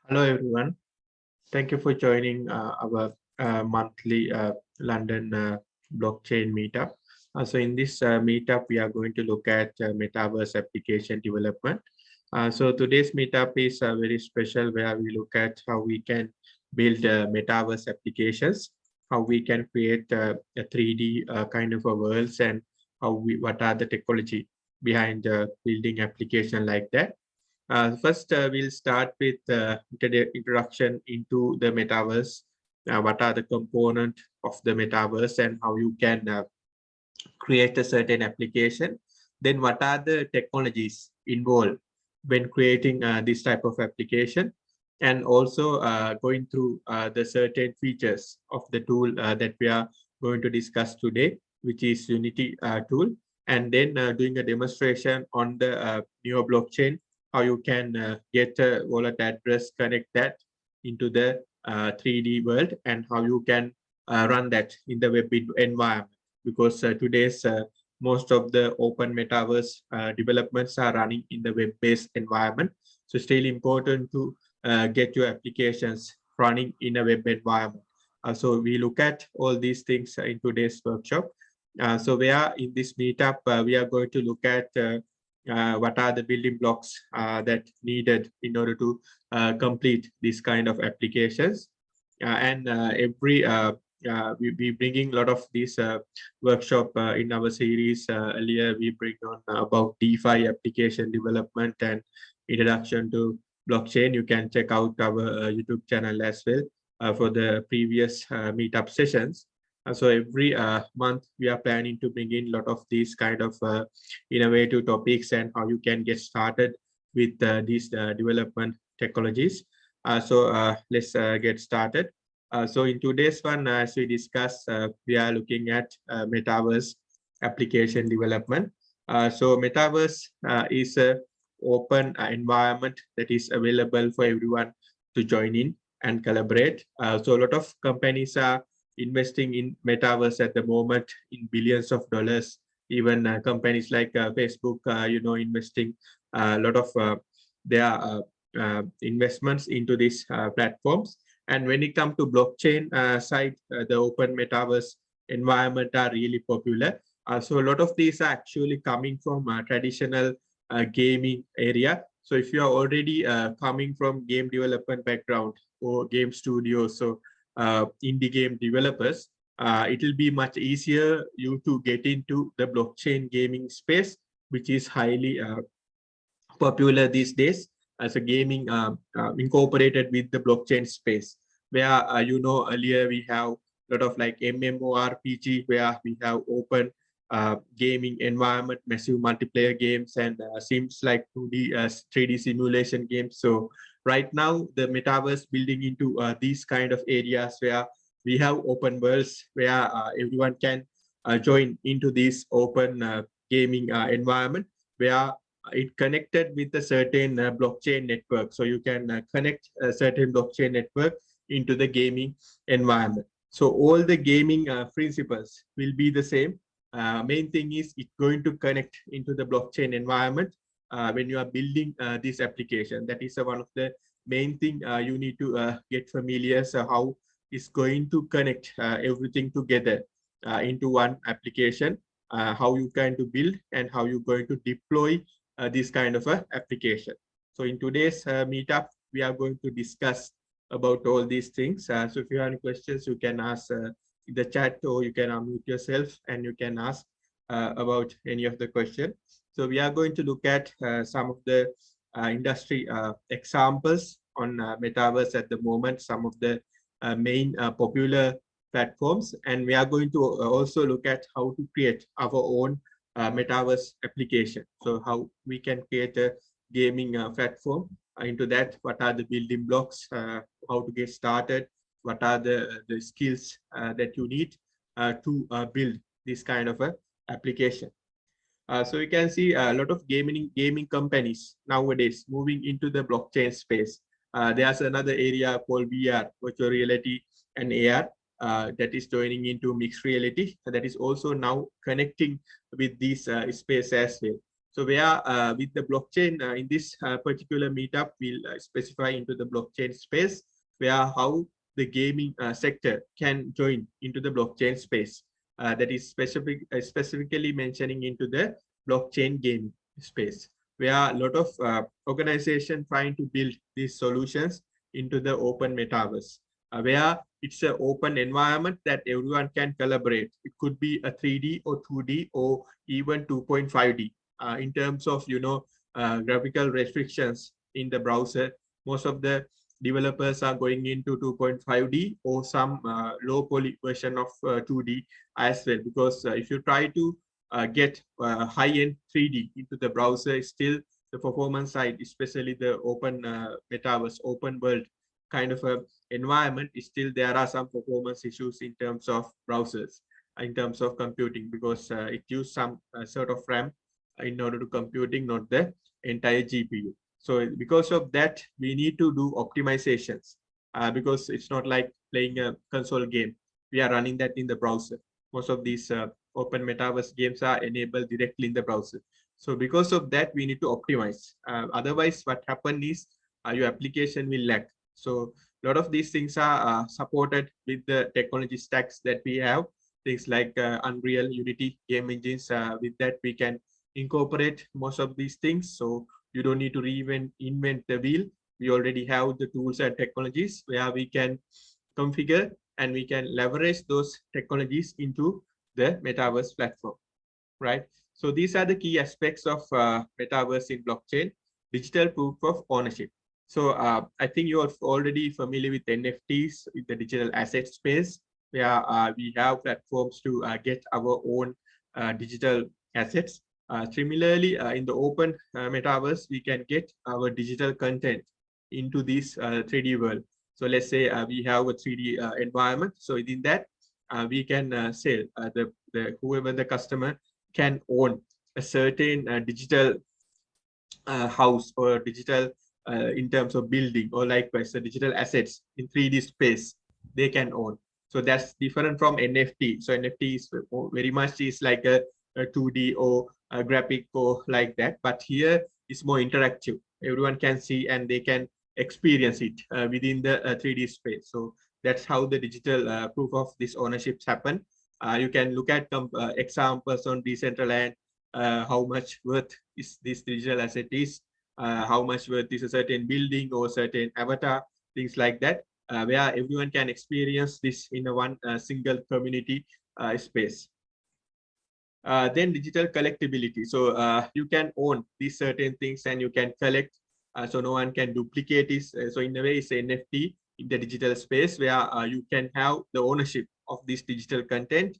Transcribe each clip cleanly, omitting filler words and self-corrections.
Hello, everyone. Thank you for joining our monthly London blockchain meetup. So in this meetup, we are going to look at Metaverse application development. So today's meetup is very special where we look at how we can build Metaverse applications, how we can create a 3D kind of a worlds and what are the technology behind building application like that. First, we'll start with introduction into the metaverse. What are the components of the metaverse and how you can create a certain application? Then, what are the technologies involved when creating this type of application? And also going through the certain features of the tool that we are going to discuss today, which is Unity tool, and then doing a demonstration on the Neo blockchain, how you can get a wallet address, connect that into the 3D world, and how you can run that in the web environment. Because today's most of the open metaverse developments are running in the web-based environment. So it's still important to get your applications running in a web environment. So we look at all these things in today's workshop. So we are in this meetup, we are going to look at what are the building blocks that needed in order to complete this kind of applications. And every we bringing a lot of these workshop in our series. Earlier, we bring on about DeFi application development and introduction to blockchain. You can check out our YouTube channel as well for the previous meetup sessions. So every month we are planning to bring in a lot of these kind of innovative topics and how you can get started with these development technologies. So let's get started. So in today's one, as we discussed, we are looking at Metaverse application development. So Metaverse is a open environment that is available for everyone to join in and collaborate. So a lot of companies are investing in Metaverse at the moment in billions of dollars. Even companies like Facebook, investing a lot of their investments into these platforms. And when it comes to blockchain side, the open metaverse environment are really popular. So a lot of these are actually coming from traditional gaming area. So if you are already coming from game development background or game studios, so indie game developers, it will be much easier you to get into the blockchain gaming space, which is highly popular these days as a gaming incorporated with the blockchain space, where earlier we have a lot of like MMORPG, where we have open gaming environment, massive multiplayer games, and seems like 2D 3D simulation games. So right now the metaverse building into these kind of areas where we have open worlds where everyone can join into this open gaming environment, where it connected with a certain blockchain network. So you can connect a certain blockchain network into the gaming environment. So all the gaming principles will be the same. Main thing is it's going to connect into the blockchain environment when you are building this application. That is one of the main thing you need to get familiar. So how it's going to connect everything together into one application, how you can to build and how you're going to deploy this kind of a application. So in today's meetup, we are going to discuss about all these things. So if you have any questions, you can ask in the chat, or you can unmute yourself and you can ask about any of the question. So we are going to look at some of the industry examples on Metaverse at the moment, some of the main popular platforms, and we are going to also look at how to create our own metaverse application. So how we can create a gaming platform. Into that, what are the building blocks, how to get started, what are the skills that you need to build this kind of a application. So you can see a lot of gaming companies nowadays moving into the blockchain space. There's another area called VR, virtual reality, and AR. That is joining into mixed reality, that is also now connecting with this space as well. So where with the blockchain in this particular meetup, we'll specify into the blockchain space where how the gaming sector can join into the blockchain space. That is specifically mentioning into the blockchain game space, where a lot of organizations trying to build these solutions into the open metaverse, where it's an open environment that everyone can collaborate. It could be a 3D or 2D or even 2.5D. In terms of graphical restrictions in the browser, most of the developers are going into 2.5D or some low poly version of 2D as well, because if you try to get high-end 3D into the browser, still the performance side, especially the open metaverse, open world kind of a environment, still there are some performance issues in terms of browsers, in terms of computing, because it uses some sort of RAM in order to computing, not the entire GPU. So because of that, we need to do optimizations because it's not like playing a console game. We are running that in the browser. Most of these open metaverse games are enabled directly in the browser. So because of that, we need to optimize. Otherwise, what happens is your application will lag. So a lot of these things are supported with the technology stacks that we have. Things like Unreal, Unity, game engines. With that, we can incorporate most of these things. So you don't need to invent the wheel. We already have the tools and technologies where we can configure and we can leverage those technologies into the metaverse platform, right? So these are the key aspects of metaverse in blockchain, digital proof of ownership. So I think you're already familiar with NFTs, with the digital asset space, where we have platforms to get our own digital assets. Similarly, in the open metaverse, we can get our digital content into this 3D world. So let's say we have a 3D environment. So within that, we can sell whoever the customer can own a certain digital house or digital in terms of building, or likewise the digital assets in 3D space they can own. So that's different from NFT. So NFT is very much is like a 2D or a graphic or like that, but here it's more interactive. Everyone can see and they can experience it within the 3D space. So that's how the digital proof of this ownerships happen. You can look at examples on Decentraland, how much worth is this digital asset is, how much worth is a certain building or certain avatar, things like that, where everyone can experience this in a one single community space. Then digital collectability. So you can own these certain things and you can collect, so no one can duplicate this. So in a way, it's NFT in the digital space where you can have the ownership of this digital content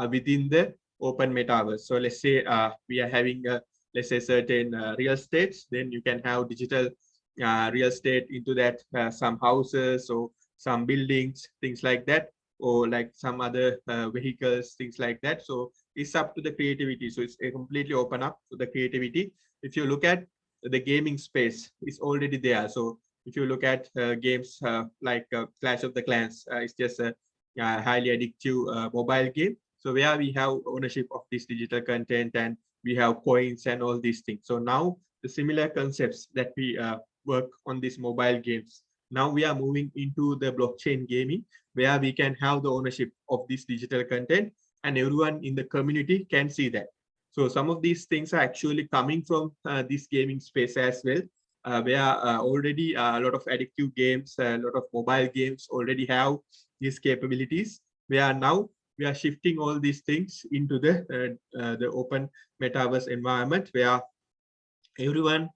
within the open metaverse. So let's say we are having let's say certain real estate, then you can have digital real estate into that, some houses or some buildings, things like that, or like some other vehicles, things like that. So it's up to the creativity. So it's completely open up to the creativity. If you look at the gaming space, it's already there. So if you look at games like Clash of the Clans, it's just a highly addictive mobile game. So where we have ownership of this digital content and we have coins and all these things. So now the similar concepts that we work on these mobile games, now we are moving into the blockchain gaming, where we can have the ownership of this digital content and everyone in the community can see that. So some of these things are actually coming from this gaming space as well, where already a lot of addictive games, a lot of mobile games already have these capabilities, where now we are shifting all these things into the open metaverse environment, where everyone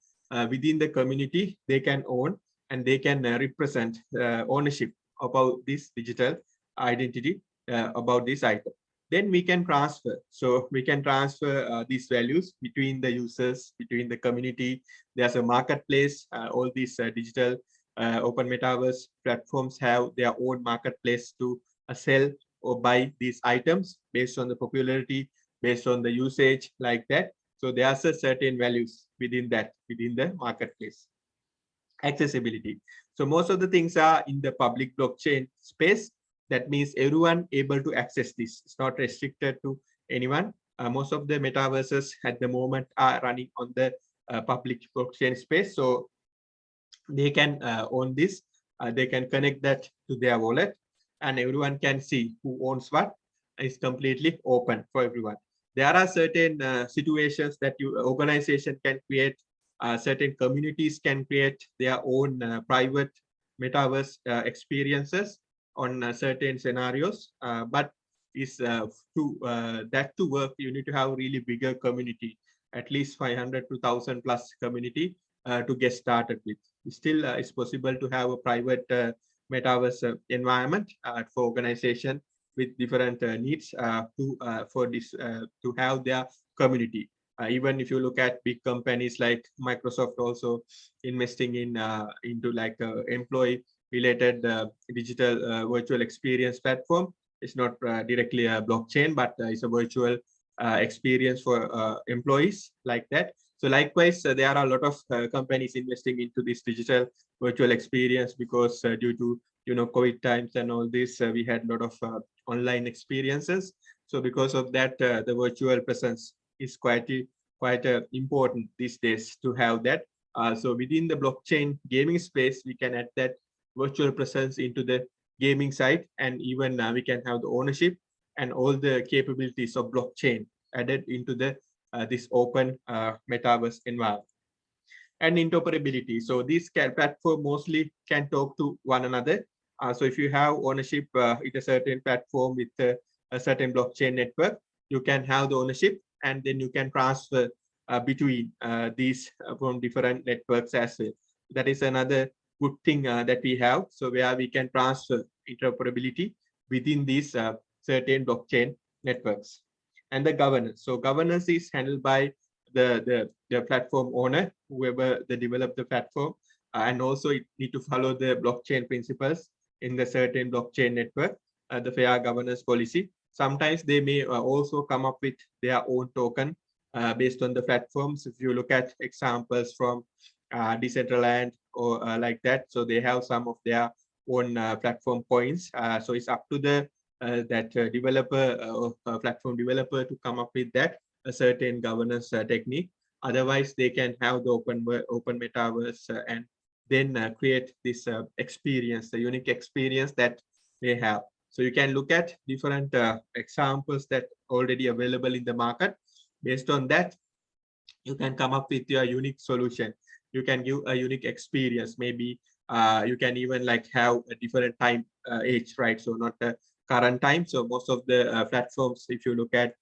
within the community, they can own and they can represent ownership about this digital identity, about this item. Then we can transfer. So we can transfer these values between the users, between the community. There's a marketplace. All these digital open metaverse platforms have their own marketplace to sell or buy these items based on the popularity, based on the usage, like that. So there are certain values within that, within the marketplace. Accessibility. So most of the things are in the public blockchain space. That means everyone able to access this. It's not restricted to anyone. most of the metaverses at the moment are running on the public blockchain space. So they can own this. They can connect that to their wallet, and everyone can see who owns what. It's completely open for everyone. There are certain situations that organization can create, certain communities can create their own private metaverse experiences on certain scenarios. But is to that to work, you need to have really bigger community, at least 500 to 1,000 plus community to get started with. Still, it's possible to have a private metaverse environment for organization with different needs for this to have their community. Even if you look at big companies like Microsoft, also investing in into like employee related digital virtual experience platform. It's not directly a blockchain, but it's a virtual experience for employees like that. So likewise, there are a lot of companies investing into this digital virtual experience because due to COVID times and all this, we had a lot of online experiences. So because of that, the virtual presence is quite important these days to have that. So within the blockchain gaming space, we can add that virtual presence into the gaming side, and even we can have the ownership and all the capabilities of blockchain added into the this open metaverse environment. And interoperability. So this platform mostly can talk to one another. So if you have ownership with a certain platform with a certain blockchain network, you can have the ownership, and then you can transfer between these from different networks as well. That is another good thing that we have. So where we can transfer interoperability within these certain blockchain networks. And the governance. So governance is handled by the platform owner, whoever they develop the platform, and also it need to follow the blockchain principles in the certain blockchain network, the fair governance policy. Sometimes they may also come up with their own token based on the platforms. If you look at examples from Decentraland or like that, so they have some of their own platform coins. So it's up to the developer or platform developer to come up with that a certain governance technique. Otherwise, they can have the open metaverse and then create this experience, the unique experience that they have. So you can look at different examples that already available in the market. Based on that, you can come up with your unique solution. You can give a unique experience. Maybe you can even like have a different time age, right? So not a current time. So most of the platforms, if you look at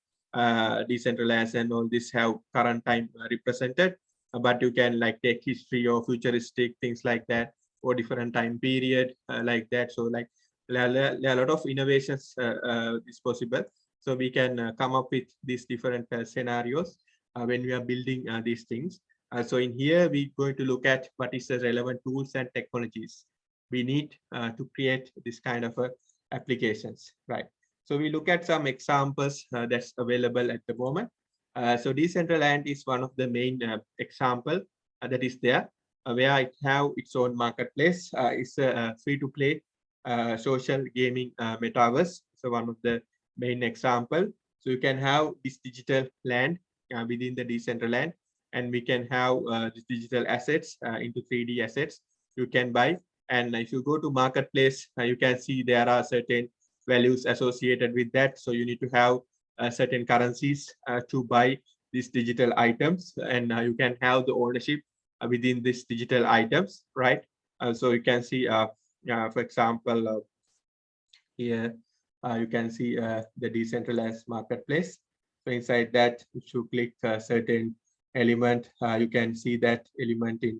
decentralized and all this, have current time represented, but you can like take history or futuristic things like that, or different time period like that. So like there are a lot of innovations is possible. So we can come up with these different scenarios when we are building these things. So in here, we're going to look at what is the relevant tools and technologies we need to create this kind of applications, right? So we look at some examples that's available at the moment. So Decentraland is one of the main example that is there, where it have its own marketplace. It's a free-to-play social gaming metaverse. So one of the main example. So you can have this digital land within the Decentraland, and we can have the digital assets into 3D assets you can buy. And if you go to marketplace, you can see there are certain values associated with that. So you need to have certain currencies to buy these digital items, and you can have the ownership within these digital items, right? So you can see, for example, here you can see the decentralized marketplace. So inside that, if you click a certain element, you can see that element in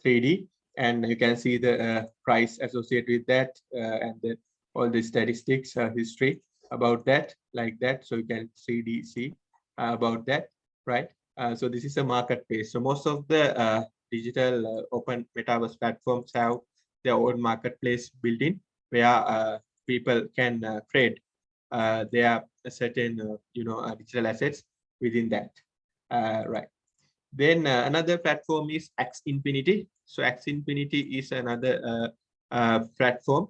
3D, and you can see the price associated with that and all the statistics history about that, like that. So you can see about that, right? So this is a marketplace. So most of the digital open metaverse platforms have their own marketplace built in, where people can trade their certain digital assets within that, right? Then another platform is X Infinity. So X Infinity is another platform.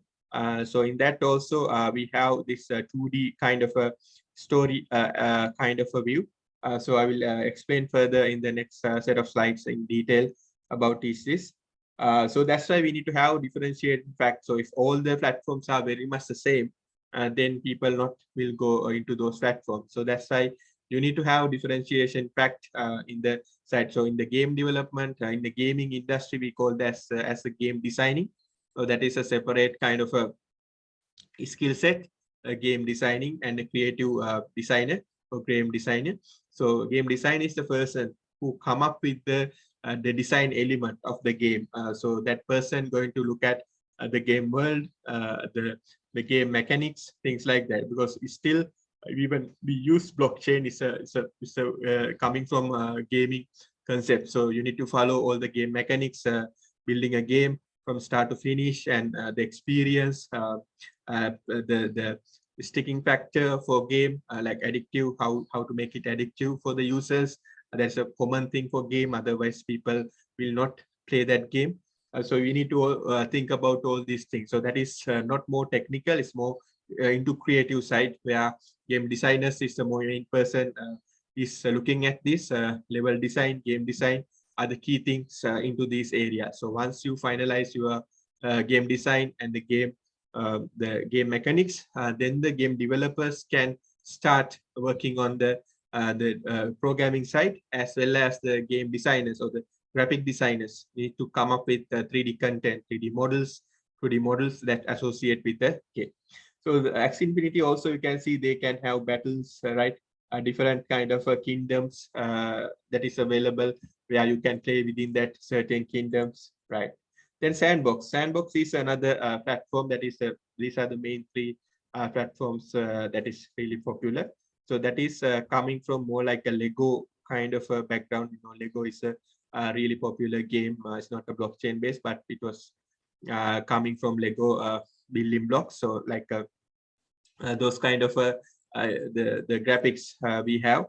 So in that also we have this 2D kind of a story kind of a view. So I will explain further in the next set of slides in detail about each this. So that's why we need to have differentiated facts. So if all the platforms are very much the same, then people not will go into those platforms. So that's why you need to have differentiation fact in the side. So in the game development, in the gaming industry, we call that as a game designing. So that is a separate kind of a skill set, game designing and a creative designer or game designer. So game design is the person who come up with the design element of the game. So that person going to look at the game world, the game mechanics, things like that. Because it's still even we use blockchain is a coming from gaming concept. So you need to follow all the game mechanics, building a game from start to finish, and the experience. The sticking factor for game, like addictive, how to make it addictive for the users. That's a common thing for game, otherwise people will not play that game. So we need to think about all these things. So that is not more technical, it's more into creative side, where game designers is the more main person is looking at this level design, game design are the key things into this area. So once you finalize your game design and the game mechanics, then the game developers can start working on the programming side, as well as the game designers or the graphic designers need to come up with 3D content, 3D models, 2D models that associate with the game. So the Axie Infinity also, you can see they can have battles, right? Different kind of kingdoms that is available, where you can play within that certain kingdoms, right? Then Sandbox. Sandbox is another platform that is, these are the main three platforms that is really popular. So that is coming from more like a Lego kind of a background. You know, Lego is a really popular game. It's not a blockchain based, but it was coming from Lego building blocks. So like those kind of the graphics we have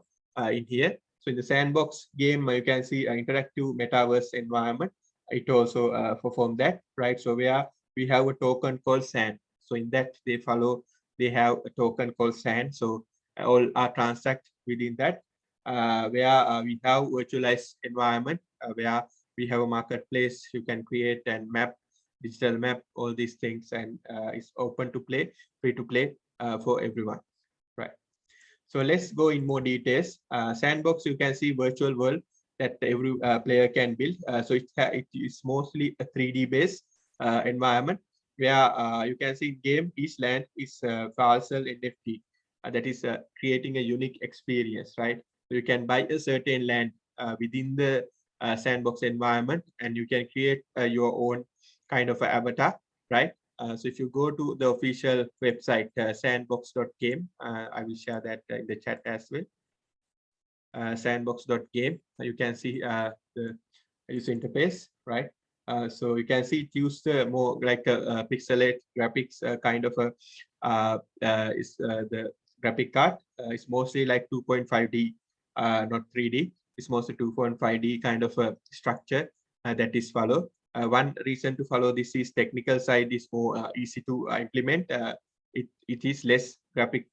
in here. So in the Sandbox game, you can see an interactive metaverse environment. It also perform that, right? So where we have a token called Sand. So in that they have a token called Sand. So all are transact within that, where we have virtualized environment, where we have a marketplace. You can create and map, digital map, all these things, and it's open to play, free to play for everyone, right? So let's go in more details. Sandbox, you can see virtual world that every player can build. So it is mostly a 3D based environment, where you can see game each land is parcel NFT. That is creating a unique experience, right? So you can buy a certain land within the Sandbox environment, and you can create your own kind of avatar, right? So if you go to the official website, sandbox.game, I will share that in the chat as well. Sandbox.game, you can see the user interface, right? So you can see it used more like a pixelate graphics kind of a the graphic card. It's mostly like 2.5D, not 3D. It's mostly 2.5D kind of a structure that is followed. One reason to follow this is technical side is more easy to implement. It is less graphic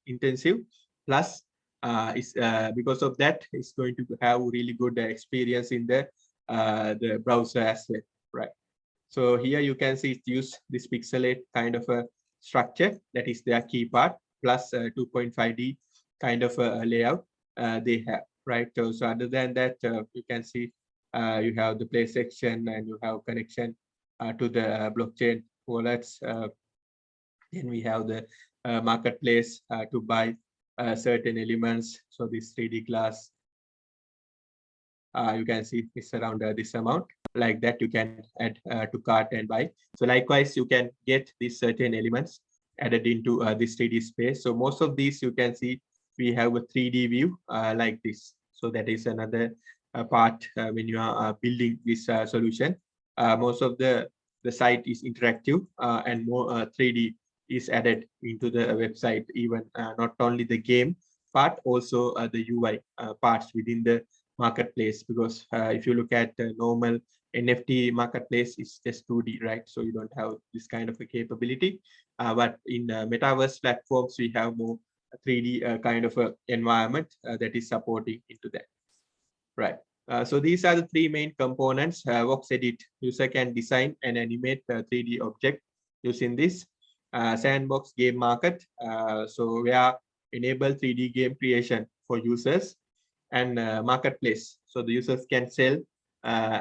intensive. Plus, because of that, it's going to have really good experience in the browser as well, right? So here you can see it use this pixelate kind of a structure, that is their key part, plus 2.5D kind of a layout they have, right? So other than that, you can see you have the play section, and you have connection to the blockchain wallets. Then we have the marketplace to buy certain elements. So this 3D class, you can see it's around this amount. Like that, you can add to cart and buy. So likewise, you can get these certain elements added into this 3D space. So most of these, you can see we have a 3D view like this. So that is another part when you are building this solution. Most of the site is interactive, and more 3D is added into the website, even not only the game part, also the UI parts within the marketplace. Because if you look at the normal NFT marketplace, it's just 2D, right? So you don't have this kind of a capability. But in metaverse platforms, we have more 3D kind of a environment that is supporting into that, right? So these are the three main components. Vox Edit, user can design and animate a 3D object using this. Sandbox Game Market, so we are enable 3D game creation for users, and marketplace, so the users can sell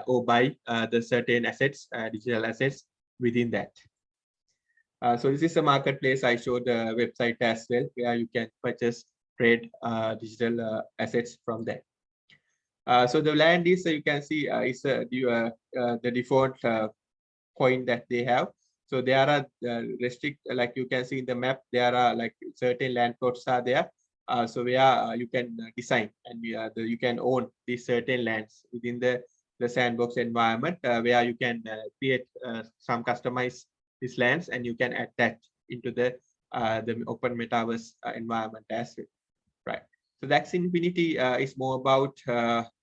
or buy the certain assets, digital assets within that. So this is a marketplace. I showed the website as well, where you can purchase, trade digital assets from there. So the land is, you can see, is the default coin that they have. So there are restrict, like you can see in the map, there are like certain land plots are there. So where you can design, and you can own these certain lands within the sandbox environment, where you can create some customized these lands, and you can add that into the open metaverse environment as well, right? So the Axie Infinity is more about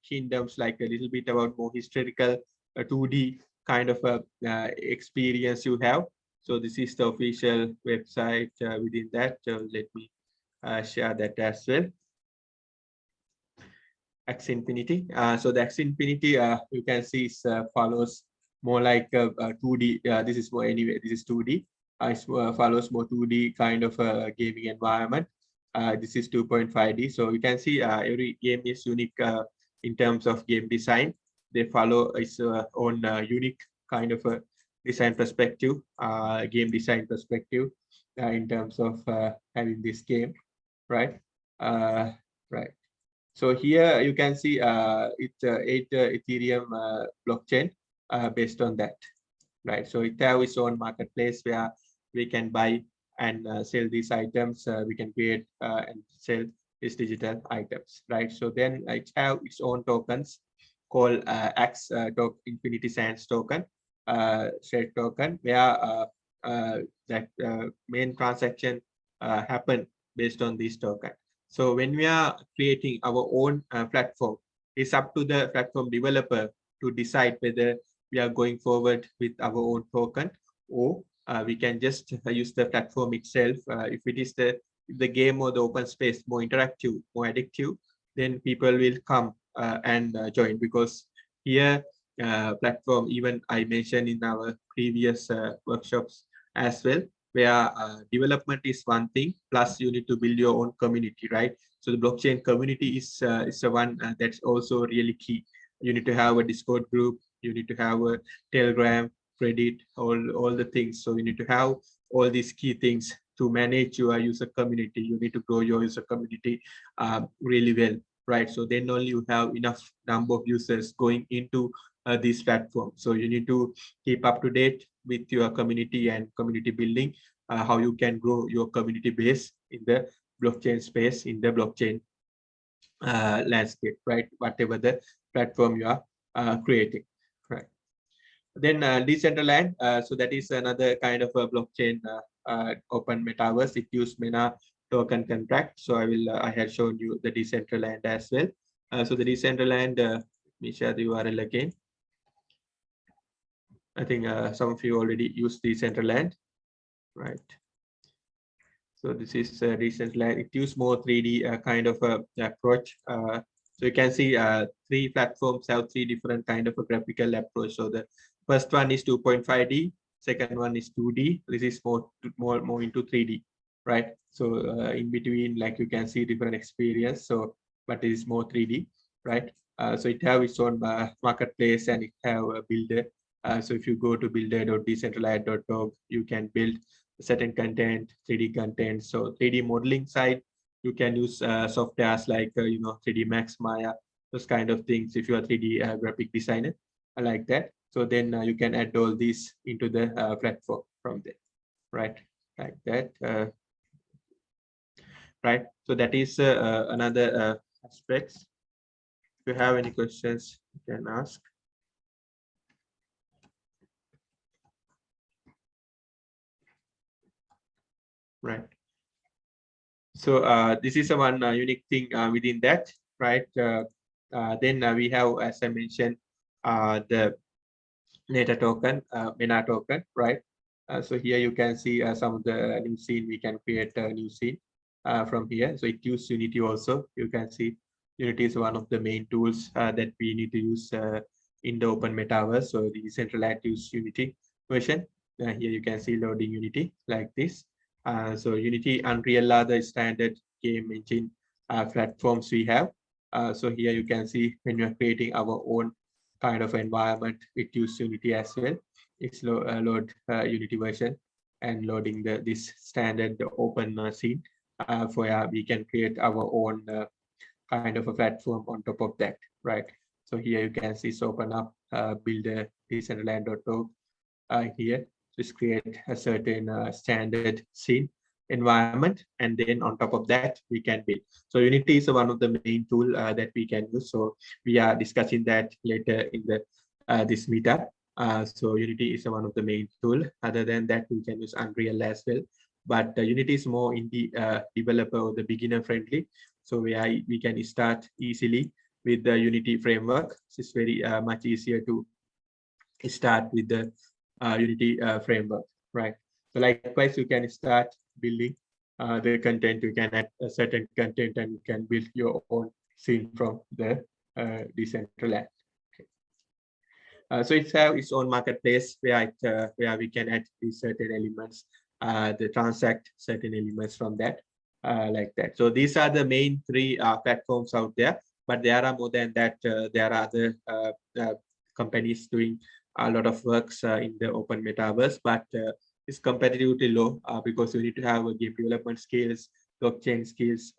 kingdoms, like a little bit about more historical 2D kind of experience you have. So this is the official website within that. Let me share that as well. Axie Infinity. So the Axie Infinity, you can see, follows more like a 2D. This is more, anyway, this is 2D. It follows more 2D kind of a gaming environment. This is 2.5D. So you can see every game is unique in terms of game design. They follow its own unique kind of a design perspective, game design perspective, in terms of having this game, right? Right. So here you can see it's 8 Ethereum blockchain based on that, right? So it has its own marketplace where we can buy and sell these items. We can create and sell these digital items, right? So then it has its own tokens called Infinity Sands token, shared token, where that main transaction happen based on this token. So when we are creating our own platform, it's up to the platform developer to decide whether we are going forward with our own token, or we can just use the platform itself. If it is the game or the open space more interactive, more addictive, then people will come and join, because here platform, even I mentioned in our previous workshops as well, where development is one thing, plus you need to build your own community, right? So the blockchain community is the one that's also really key. You need to have a Discord group, you need to have a Telegram, Reddit, all the things. So you need to have all these key things to manage your user community. You need to grow your user community really well, right? So then only you have enough number of users going into this platform. So you need to keep up to date with your community and community building, how you can grow your community base in the blockchain space, in the blockchain landscape, right? Whatever the platform you are creating, right? Then Decentraland, so that is another kind of a blockchain open metaverse. It uses MENA token contract. So I have shown you the Decentraland as well. So the Decentraland, let me share the URL again. I think some of you already used Decentraland, right? So this is Decentraland. It uses more 3D kind of approach. So you can see three platforms have three different kind of a graphical approach. So the first one is 2.5D, second one is 2D. This is more into 3D, right? So in between, like you can see different experience. So, but it is more 3D, right? So it have its own marketplace, and it have a builder. So if you go to builder.decentraland.org, you can build certain content, 3D content. So 3D modeling side, you can use softwares like 3D Max, Maya, those kind of things. If you are 3D graphic designer, like that. So then you can add all these into the platform from there, right? Like that, right? So that is another aspects. If you have any questions, you can ask. Right. So this is a one unique thing within that, right? Then we have, as I mentioned, the Meta token, MENA token, right? So here you can see some of the new scene. We can create a new scene. from here. So it uses Unity also. You can see Unity is one of the main tools that we need to use in the open metaverse. So the decentralized use Unity version. Here you can see loading Unity like this. So Unity, Unreal are the standard game engine platforms we have. So here you can see when we are creating our own kind of environment, it uses Unity as well. It's load Unity version and loading this standard open scene for we can create our own kind of a platform on top of that, right? So here you can see it's open up build a decentraland.org here. Just create a certain standard scene environment, and then on top of that we can build. So Unity is one of the main tool that we can use. So we are discussing that later in the this meetup. So Unity is one of the main tool. Other than that, we can use Unreal as well. But Unity is more in the developer or the beginner friendly. So we can start easily with the Unity framework. It's very much easier to start with the Unity framework, right? So likewise, you can start building the content. You can add a certain content and you can build your own scene from the decentralized. Okay. So it's have its own marketplace where we can add these certain elements, the transact certain elements from that, like that. So these are the main three platforms out there, but there are more than that. There are other companies doing a lot of works in the open metaverse, but it's competitively low because you need to have game development skills, blockchain skills,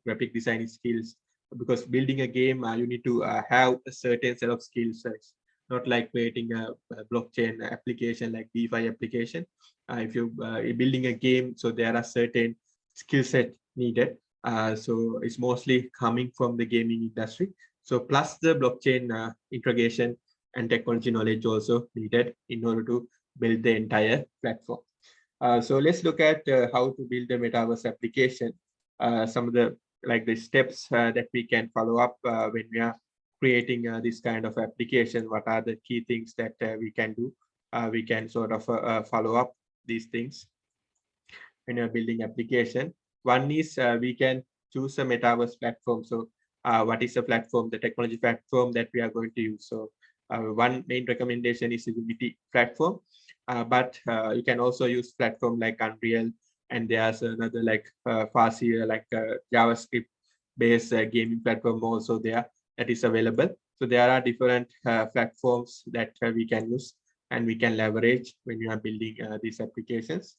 graphic designing skills. Because building a game, you need to have a certain set of skill sets, not like creating a blockchain application like DeFi application. If you're building a game, so there are certain skill set needed. So it's mostly coming from the gaming industry. So plus the blockchain integration and technology knowledge also needed in order to build the entire platform. So let's look at how to build a metaverse application. Some of the steps that we can follow up when we are creating this kind of application. What are the key things that we can do? We can sort of follow up these things when you're building application. One is we can choose a metaverse platform. So what is the platform, the technology platform that we are going to use? So one main recommendation is the Unity platform, but you can also use platform like Unreal, and there's another like faster like JavaScript based gaming platform also there that is available. So there are different platforms that we can use and we can leverage when you are building these applications.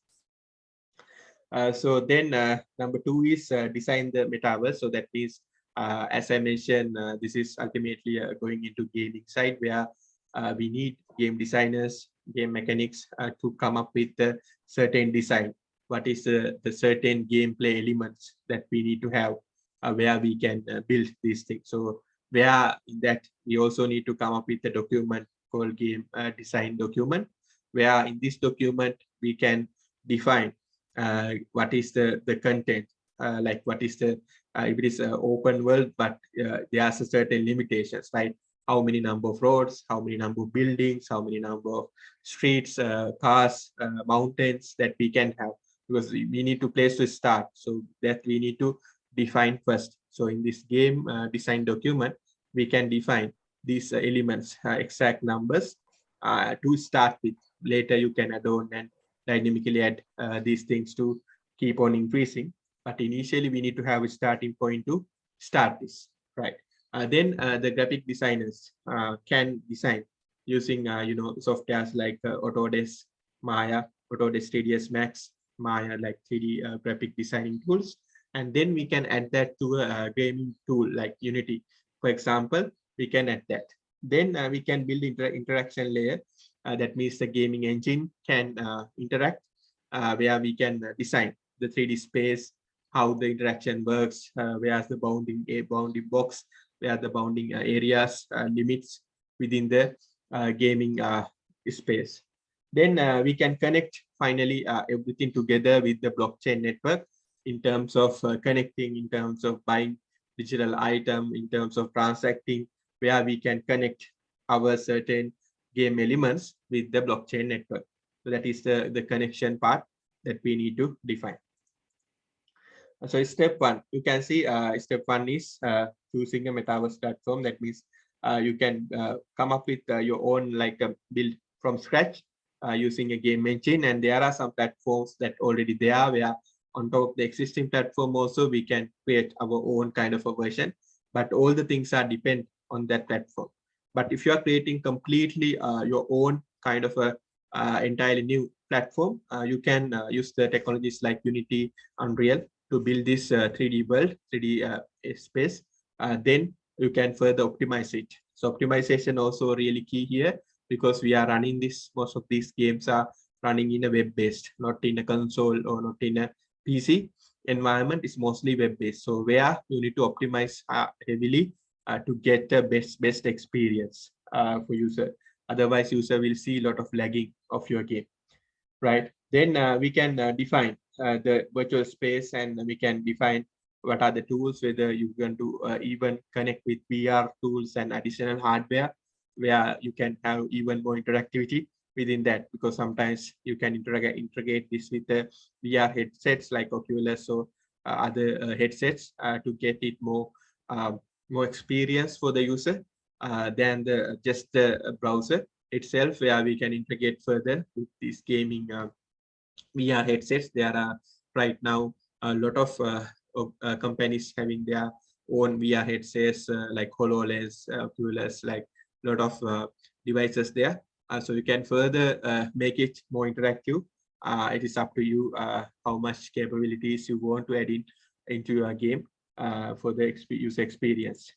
So then number two is design the metaverse. So that means, as I mentioned, this is ultimately going into gaming side where we need game designers, game mechanics to come up with a certain design. What is the certain gameplay elements that we need to have where we can build these things. So where in that we also need to come up with a document called game design document, where in this document we can define what is the content, like what is the if it is an open world, but there are certain limitations, right? How many number of roads, how many number of buildings, how many number of streets, cars, mountains that we can have, because we need to place to start. So that we need to define first. So in this game design document, we can define these elements, exact numbers to start with. Later you can add on and dynamically add these things to keep on increasing. But initially we need to have a starting point to start this, right? Then the graphic designers can design using softwares like Autodesk, Maya, Autodesk 3ds Max, Maya, like 3D graphic designing tools. And then we can add that to a gaming tool like Unity. For example, we can add that. Then we can build interaction layer. That means the gaming engine can interact, where we can design the 3D space, how the interaction works, where's the bounding box, where the bounding areas, limits within the gaming space. Then we can connect finally everything together with the blockchain network in terms of connecting, in terms of buying digital item, in terms of transacting, where we can connect our certain game elements with the blockchain network. So that is the connection part that we need to define. So step one, you can see step one is choosing a metaverse platform. That means you can come up with your own like a build from scratch using a game engine. And there are some platforms that already there where on top of the existing platform also we can create our own kind of a version. But all the things are depend on that platform. But if you are creating completely your own kind of a entirely new platform, you can use the technologies like Unity, Unreal to build this 3D world, 3D space. Then you can further optimize it. So optimization also really key here because we are running this, most of these games are running in a web-based, not in a console or not in a PC environment. Is mostly web-based. So where you need to optimize heavily to get the best experience for user. Otherwise, user will see a lot of lagging of your game, right? Then we can define the virtual space, and we can define what are the tools, whether you can do even connect with VR tools and additional hardware, where you can have even more interactivity within that, because sometimes you can integrate this with the VR headsets like Oculus or other headsets to get it more experience for the user than the just the browser itself, where we can integrate further with this gaming VR headsets. There are right now a lot of companies having their own VR headsets like HoloLens, Oculus, like a lot of devices there. So you can further make it more interactive. It is up to you how much capabilities you want to add into your game for the user experience.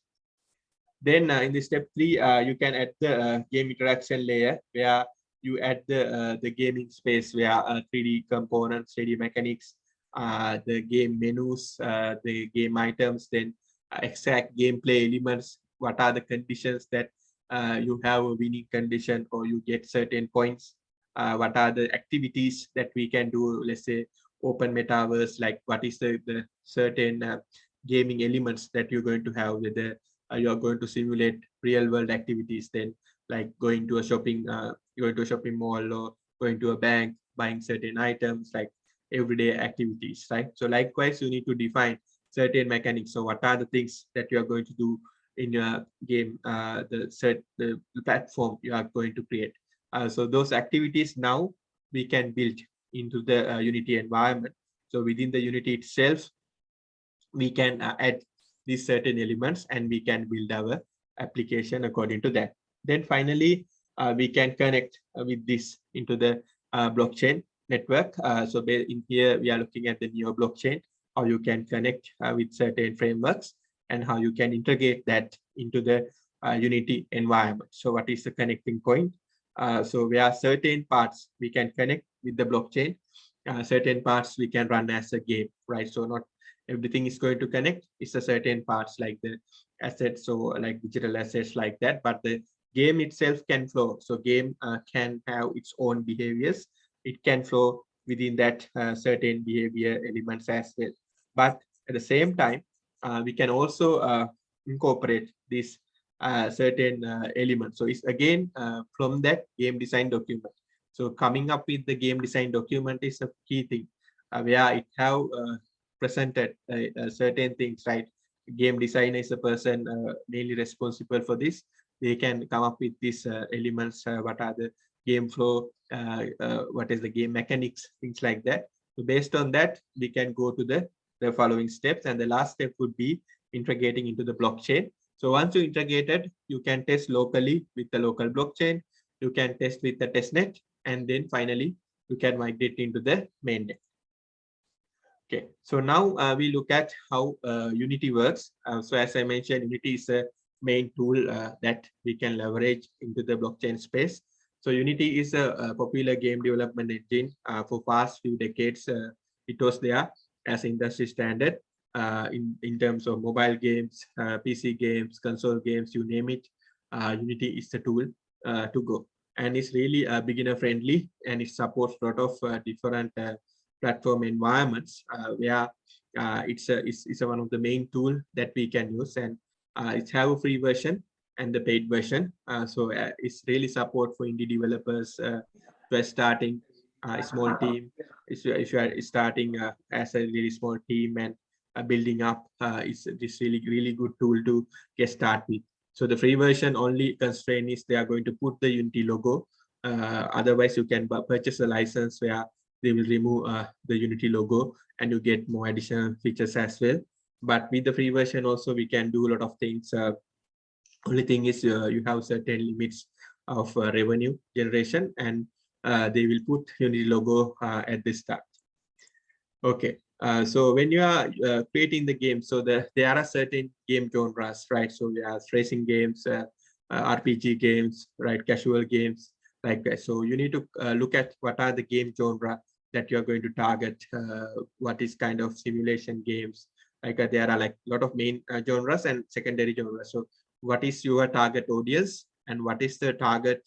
Then in the step three, you can add the game interaction layer, where you add the gaming space, where 3D components, 3D mechanics, the game menus, the game items, then exact gameplay elements. What are the conditions that you have a winning condition or you get certain points? What are the activities that we can do? Let's say open metaverse, like what is the certain gaming elements that you're going to have, whether you are going to simulate real world activities, then like going to a shopping mall or going to a bank, buying certain items, like everyday activities, right? So likewise, you need to define certain mechanics. So what are the things that you are going to do in your game, the platform you are going to create. So those activities now we can build into the Unity environment. So within the Unity itself, we can add these certain elements and we can build our application according to that. Then finally, we can connect with this into the blockchain network. So in here, we are looking at the neo blockchain, how you can connect with certain frameworks and how you can integrate that into the Unity environment. So what is the connecting point? So there are certain parts we can connect with the blockchain, certain parts we can run as a game, right? So not everything is going to connect. It's a certain parts like the assets, so like digital assets like that, but the game itself can flow. So game can have its own behaviors. It can flow within that certain behavior elements as well. But at the same time, we can also incorporate this certain elements. So it's again from that game design document. So coming up with the game design document is a key thing, where it have presented certain things, right? Game designer is a person mainly responsible for this. They can come up with these elements, what are the game flow, what is the game mechanics, things like that. So based on that, we can go to the following steps. And the last step would be integrating into the blockchain. So once you integrated, you can test locally with the local blockchain. You can test with the testnet, and then finally, you can migrate into the mainnet. Okay, so now we look at how Unity works. So as I mentioned, Unity is a main tool that we can leverage into the blockchain space. So Unity is a popular game development engine for past few decades. It was there as industry standard in terms of mobile games, PC games, console games, you name it. Unity is the tool to go. And it's really beginner friendly, and it supports a lot of different platform environments where it's one of the main tool that we can use, and it's have a free version and the paid version. So it's really support for indie developers who are starting a small team. If you are starting as a really small team and building up is this really good tool to get started with. So the free version only constraint is they are going to put the Unity logo. Otherwise, you can purchase a license where they will remove the Unity logo and you get more additional features as well. But with the free version also, we can do a lot of things. Only thing is you have certain limits of revenue generation, and they will put Unity logo at the start. Okay, so when you are creating the game, so there are certain game genres, right? So we have racing games, RPG games, right? Casual games, like that. So you need to look at what are the game genre that you are going to target. What is kind of simulation games? Like there are like a lot of main genres and secondary genres. So what is your target audience and what is the target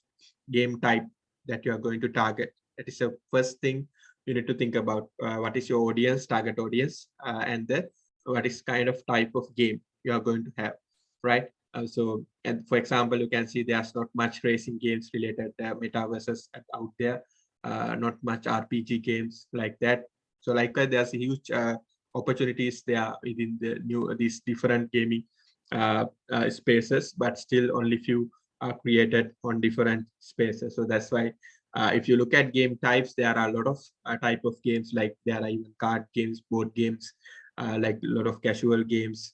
game type that you are going to target? That is the first thing you need to think about. What is your audience, target audience, and then what is kind of type of game you are going to have, right? So, and for example, you can see there's not much racing games related metaverses out there, not much RPG games like that. So, like there's huge opportunities there within the these different gaming spaces, but still only few are created on different spaces. So that's why if you look at game types, there are a lot of type of games, like there are even card games, board games, like a lot of casual games,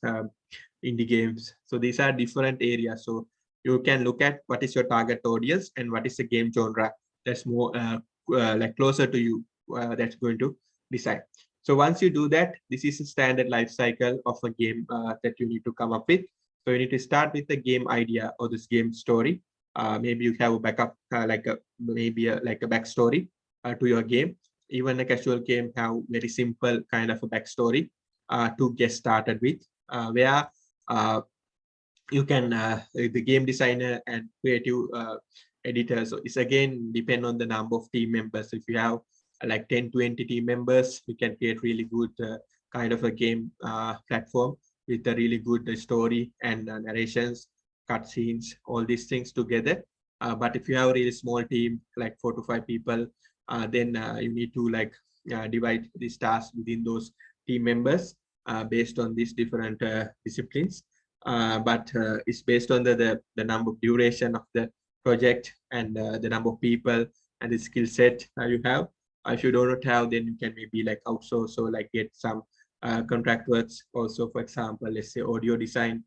indie games. So these are different areas. So you can look at what is your target audience and what is the game genre that's more like closer to you, that's going to decide. So once you do that, this is a standard life cycle of a game that you need to come up with. So you need to start with the game idea or this game story. Maybe you have a backup, like like a backstory to your game. Even a casual game have very simple kind of a backstory to get started with, where you can the game designer and creative editor. So it's again depend on the number of team members. If you have like 10-20 team members, you can create really good kind of a game platform with a really good story and narrations, cutscenes, all these things together. But if you have a really small team, like 4 to 5 people, then you need to like divide these tasks within those team members based on these different disciplines. But it's based on the number of duration of the project and the number of people and the skill set you have. If you do not have, then you can maybe like outsource or like get some contract works. Also, for example, let's say audio design,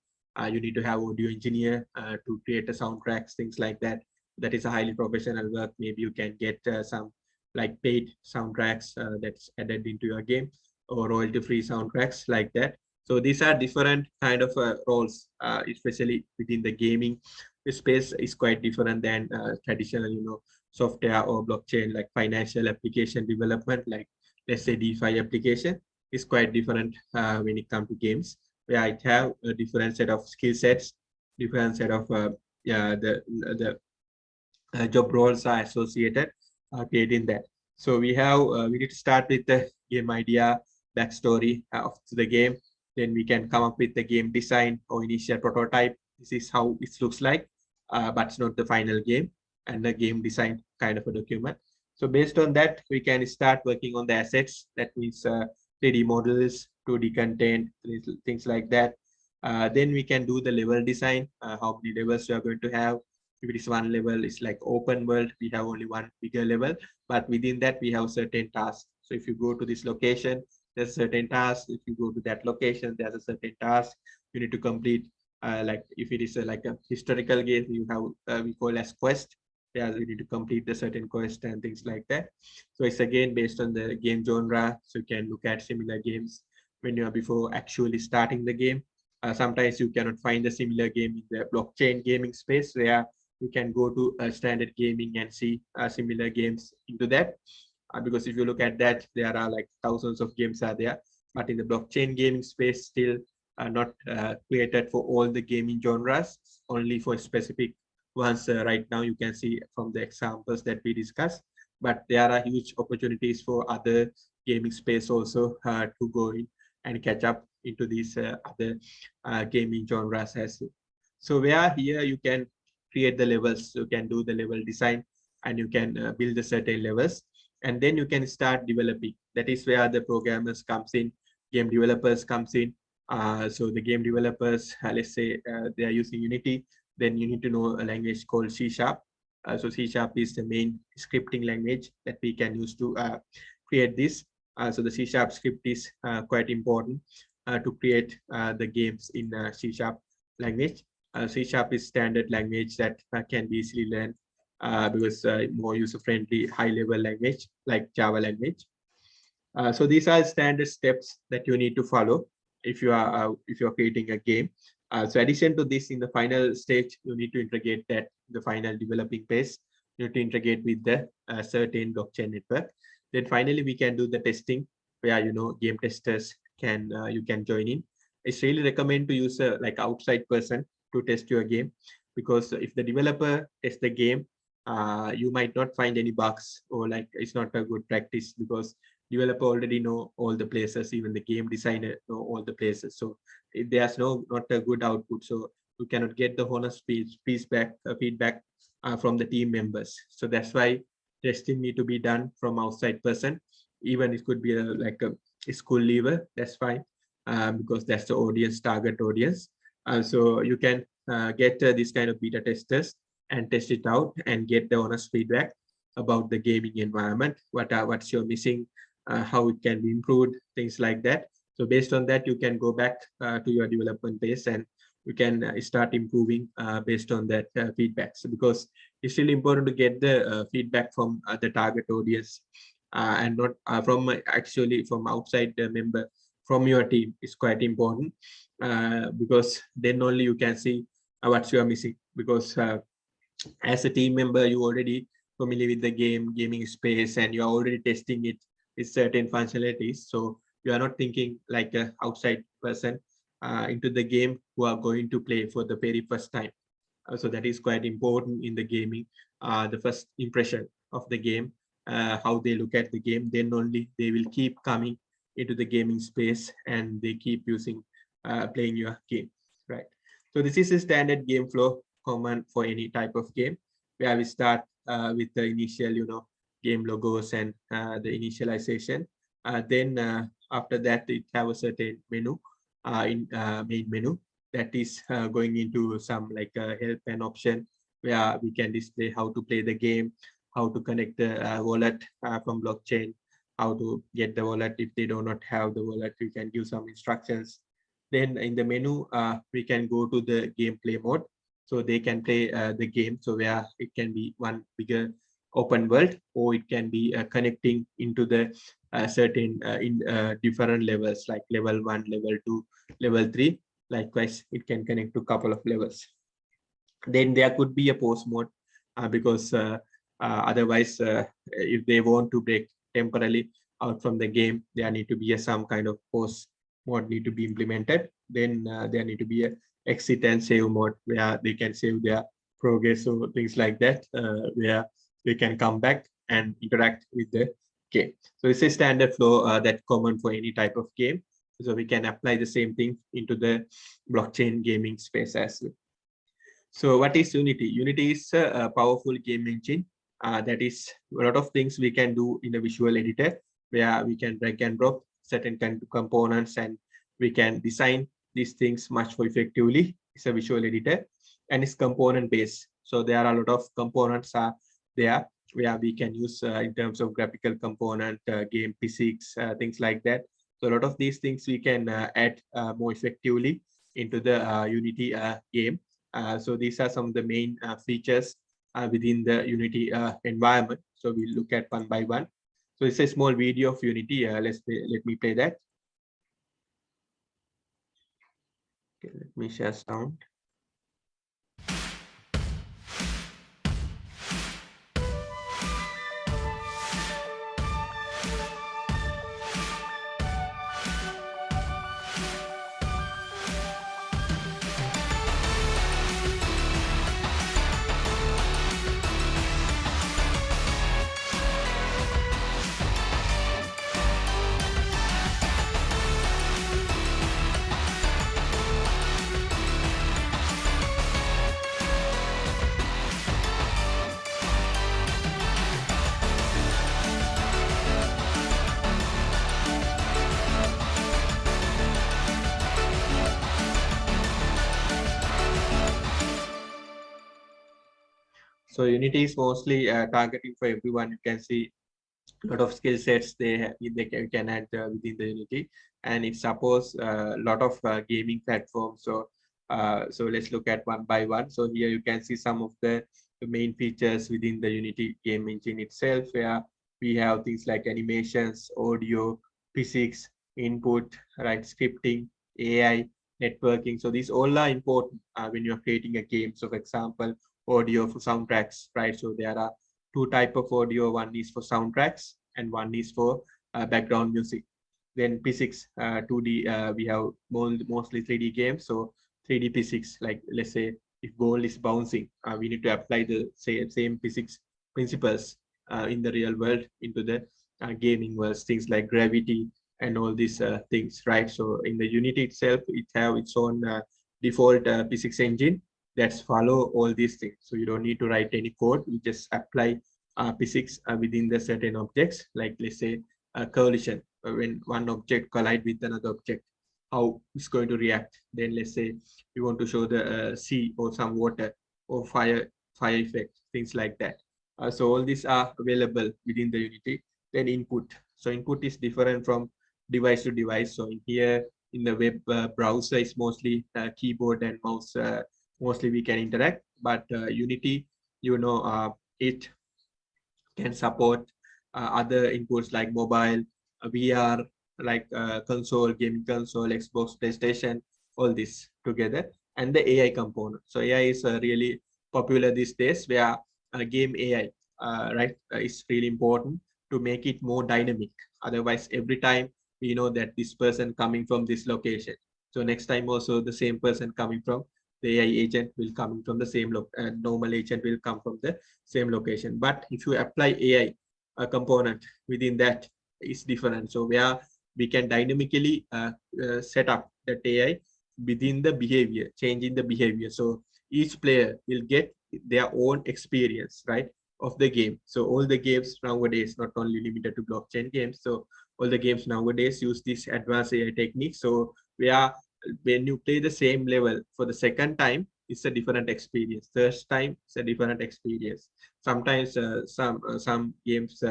you need to have audio engineer to create the soundtracks, things like that. That is a highly professional work. Maybe you can get some like paid soundtracks that's added into your game, or royalty-free soundtracks like that. So these are different kind of roles, especially within the gaming space is quite different than traditional, software or blockchain, like financial application development, like let's say DeFi application is quite different when it comes to games, where I have a different set of skill sets, different set of yeah, the job roles are associated creating that. So we need to start with the game idea, backstory of the game. Then we can come up with the game design or initial prototype. This is how it looks like, but it's not the final game, and the game design kind of a document. So based on that, we can start working on the assets. That means 3D models, 2D content, things like that. Then we can do the level design, how many levels we are going to have. If it is one level, it's like open world, we have only one bigger level, but within that we have certain tasks. So if you go to this location, there's a certain task. If you go to that location, there's a certain task you need to complete. Like if it is like a historical game, you have we call as quest. Yeah, you need to complete the certain quest and things like that. So it's again based on the game genre. So you can look at similar games when you are before actually starting the game. Sometimes you cannot find a similar game in the blockchain gaming space, where you can go to standard gaming and see similar games into that. Because if you look at that, there are like thousands of games are there, but in the blockchain gaming space, still not created for all the gaming genres, only for specific ones. Right now, you can see from the examples that we discussed, but there are huge opportunities for other gaming space also to go in and catch up into these other gaming genres as well. So where here you can create the levels, you can do the level design, and you can build the certain levels, and then you can start developing. That is where the programmers comes in. game developers comes in. So the game developers, let's say they are using Unity, then you need to know a language called C Sharp. So C Sharp is the main scripting language that we can use to create this. So the C Sharp script is quite important to create the games in C Sharp language. C Sharp is standard language that can be easily learned because more user-friendly high-level language like Java language. So these are standard steps that you need to follow if you are creating a game. So addition to this, in the final stage, you need to integrate that the final developing phase. You need to integrate with the certain blockchain network. Then finally, we can do the testing where game testers can you can join in. It's really recommend to use a like outside person to test your game, because if the developer tests the game, you might not find any bugs, or like it's not a good practice because developer already know all the places, even the game designer know all the places. So if there's not a good output, so you cannot get the honest feedback from the team members. So that's why testing need to be done from outside person. Even it could be like a school leaver, that's fine, because that's the audience, target audience. So you can get this kind of beta testers and test it out and get the honest feedback about the gaming environment, what's you're missing, how it can be improved, things like that. So based on that, you can go back to your development base and you can start improving based on that feedback. So because it's really important to get the feedback from the target audience and not from actually from outside the member from your team is quite important, because then only you can see what you are missing. Because as a team member, you already familiar with the gaming space, and you're already testing it with certain functionalities. So you are not thinking like an outside person into the game who are going to play for the very first time. So that is quite important in the gaming. The first impression of the game, how they look at the game, then only they will keep coming into the gaming space and they keep using playing your game, right? So this is a standard game flow common for any type of game, where we start with the initial, game logos and the initialization. Then after that, it have a certain menu in main menu that is going into some like help and option where we can display how to play the game, how to connect the wallet from blockchain, how to get the wallet. If they do not have the wallet, we can give some instructions. Then in the menu, we can go to the gameplay mode, so they can play the game. So where it can be one bigger open world, or it can be connecting into the certain in different levels, like level 1, level 2, level 3. Likewise, it can connect to a couple of levels. Then there could be a pause mode, because otherwise, if they want to break temporarily out from the game, there need to be some kind of pause mode need to be implemented. Then there need to be a exit and save mode where they can save their progress or things like that, where they can come back and interact with the game. So it's a standard flow that's common for any type of game. So we can apply the same thing into the blockchain gaming space as well. So what is Unity? Unity is a powerful game engine. That is a lot of things we can do in a visual editor, where we can drag and drop certain kind of components and we can design these things much more effectively. It's a visual editor and it's component based. So there are a lot of components there where we can use in terms of graphical component, game physics, things like that. So a lot of these things we can add more effectively into the Unity game. So these are some of the main features within the Unity environment. So we'll look at one by one. So it's a small video of Unity. Let me play that. Okay, let me share sound. So Unity is mostly targeting for everyone. You can see a lot of skill sets they can add within the Unity, and it supports a lot of gaming platforms. So let's look at one by one. So here you can see some of the main features within the Unity game engine itself, where we have things like animations, audio, physics, input, right, scripting, AI, networking. So these all are important when you're creating a game. So for example, audio for soundtracks, right? So there are two type of audio. One is for soundtracks and one is for background music. Then physics, 2D, we have mostly 3D games. So 3D physics, like let's say if ball is bouncing, we need to apply the same physics principles in the real world into the gaming world, things like gravity and all these things, right? So in the Unity itself, it have its own default physics engine that's follow all these things. So you don't need to write any code. You just apply physics within the certain objects, like let's say collision, when one object collide with another object, how it's going to react. Then let's say you want to show the sea or some water or fire effect, things like that. So all these are available within the Unity. Then input. So input is different from device to device. So in here in the web browser is mostly keyboard and mouse. Mostly we can interact, but Unity, it can support other inputs like mobile, VR, like console, gaming console, Xbox, PlayStation, all this together, and the AI component. So AI is really popular these days, where game AI, right, is really important to make it more dynamic. Otherwise, every time we know that this person coming from this location. So next time also the same person coming from the AI agent will coming from the same normal agent will come from the same location. But if you apply AI component within that, is different. So where we can dynamically set up that AI within the behavior, changing the behavior. So each player will get their own experience, right, of the game. So all the games nowadays, not only limited to blockchain games. So all the games nowadays use this advanced AI technique. So where when you play the same level for the second time, it's a different experience. First time, it's a different experience. Sometimes some games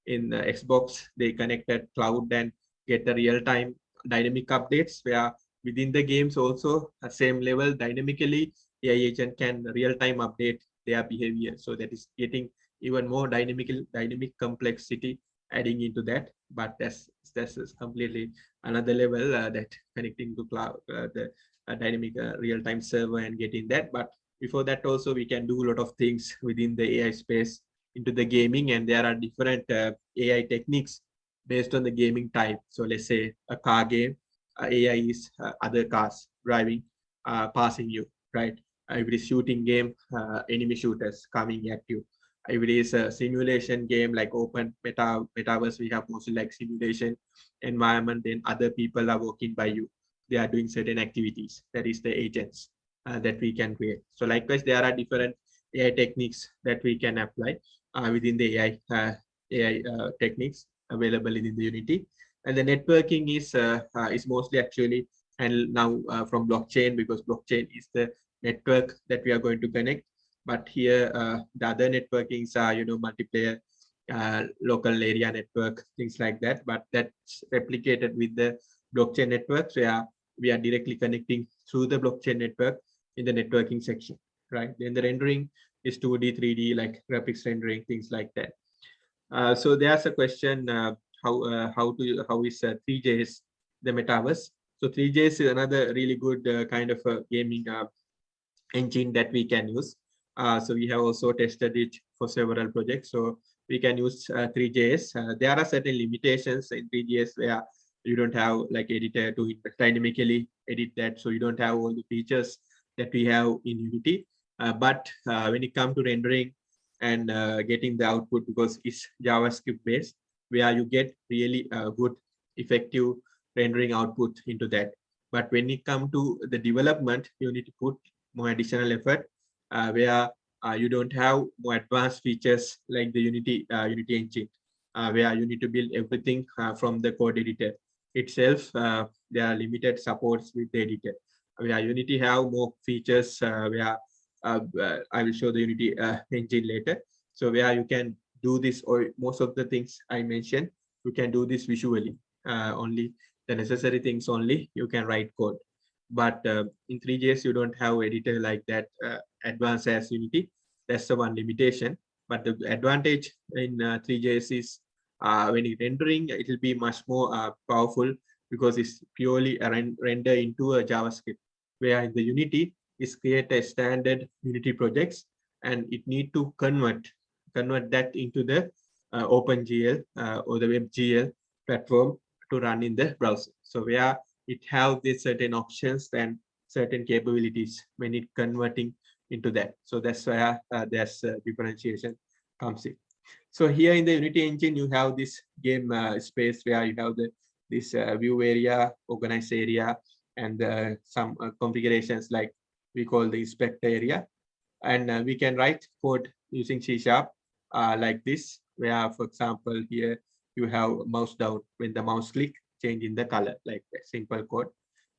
in Xbox, they connected cloud and get the real time dynamic updates, where within the games also same level dynamically AI agent can real time update their behavior. So that is getting even more dynamic complexity adding into that. But that's is completely another level that connecting to cloud, the dynamic real time server and getting that. But before that also we can do a lot of things within the AI space into the gaming, and there are different AI techniques based on the gaming type. So let's say a car game, AI is other cars driving, passing you, right? If it is shooting game, enemy shooters coming at you. If it is a simulation game like open metaverse, we have mostly like simulation environment, then other people are working by you. They are doing certain activities. That is the agents that we can create. So likewise, there are different AI techniques that we can apply within the AI techniques available in the Unity. And the networking is mostly actually handled now from blockchain, because blockchain is the network that we are going to connect. But here, the other networkings are, multiplayer, local area network, things like that. But that's replicated with the blockchain networks, where we are directly connecting through the blockchain network in the networking section, right? Then the rendering is 2D, 3D, like graphics rendering, things like that. So there's a question, how is 3JS the metaverse? So 3JS is another really good kind of a gaming engine that we can use. So we have also tested it for several projects. So we can use 3JS. There are certain limitations in 3JS where you don't have like editor to dynamically edit that. So you don't have all the features that we have in Unity. But when it comes to rendering and getting the output, because it's JavaScript based, where you get really good, effective rendering output into that. But when it comes to the development, you need to put more additional effort, where you don't have more advanced features like the Unity engine, where you need to build everything from the code editor itself. There are limited supports with the editor. Where Unity have more features, where I will show the Unity engine later. So where you can do this, or most of the things I mentioned, you can do this visually. Only the necessary things only you can write code. But in 3JS, you don't have editor like that advanced as Unity. That's the one limitation. But the advantage in 3JS is when you're rendering, it will be much more powerful because it's purely a render into a JavaScript. Where in the Unity, is create a standard Unity projects, and it need to convert that into the OpenGL or the WebGL platform to run in the browser. So where it have these certain options and certain capabilities when it converting into that. So that's where there's differentiation comes in. So here in the Unity engine, you have this game space where you have this view area, organize area, and some configurations like we call the inspector area. And we can write code using C# like this, where, for example, here you have mouse down. When the mouse click, change in the color, like that simple code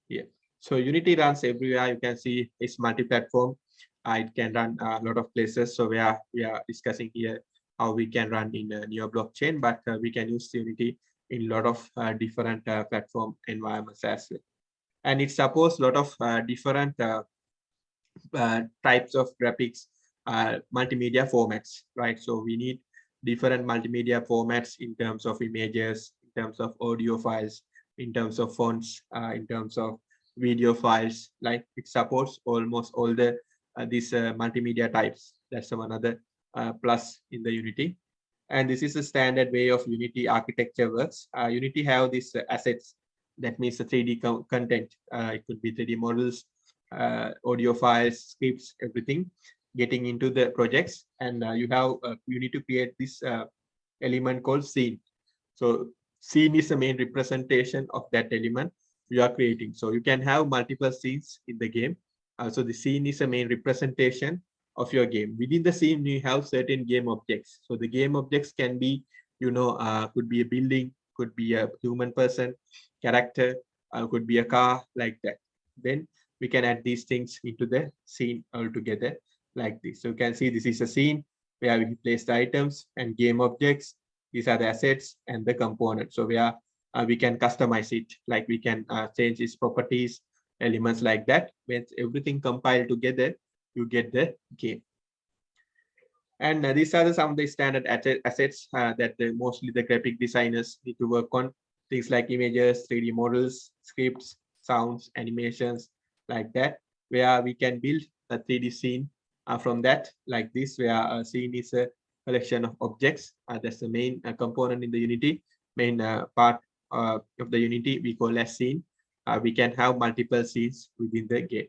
here. So Unity runs everywhere. You can see it's multi-platform. It can run a lot of places. So we are discussing here how we can run in a Neo blockchain, but we can use Unity in a lot of different platform environments as well. And it supports a lot of different types of graphics, multimedia formats, right? So we need different multimedia formats in terms of images, in terms of audio files, in terms of fonts, in terms of video files. Like it supports almost all the these multimedia types. That's another plus in the Unity. And this is a standard way of Unity architecture works. Unity have these assets. That means the 3D content. It could be 3D models, audio files, scripts, everything getting into the projects. And you need to create this element called scene. So scene is the main representation of that element you are creating. So you can have multiple scenes in the game. So the scene is a main representation of your game. Within the scene, you have certain game objects. So the game objects can be, could be a building, could be a human person, character, could be a car, like that. Then we can add these things into the scene altogether like this. So you can see this is a scene where we place the items and game objects. These are the assets and the components. So where we can customize it, like we can change its properties, elements like that. When everything compiled together, you get the game. And these are some of the standard assets that mostly the graphic designers need to work on. Things like images, 3D models, scripts, sounds, animations, like that, where we can build a 3D scene from that, like this, where a scene is a collection of objects. That's the main component in the Unity, main part of the Unity we call as scene. We can have multiple scenes within the game.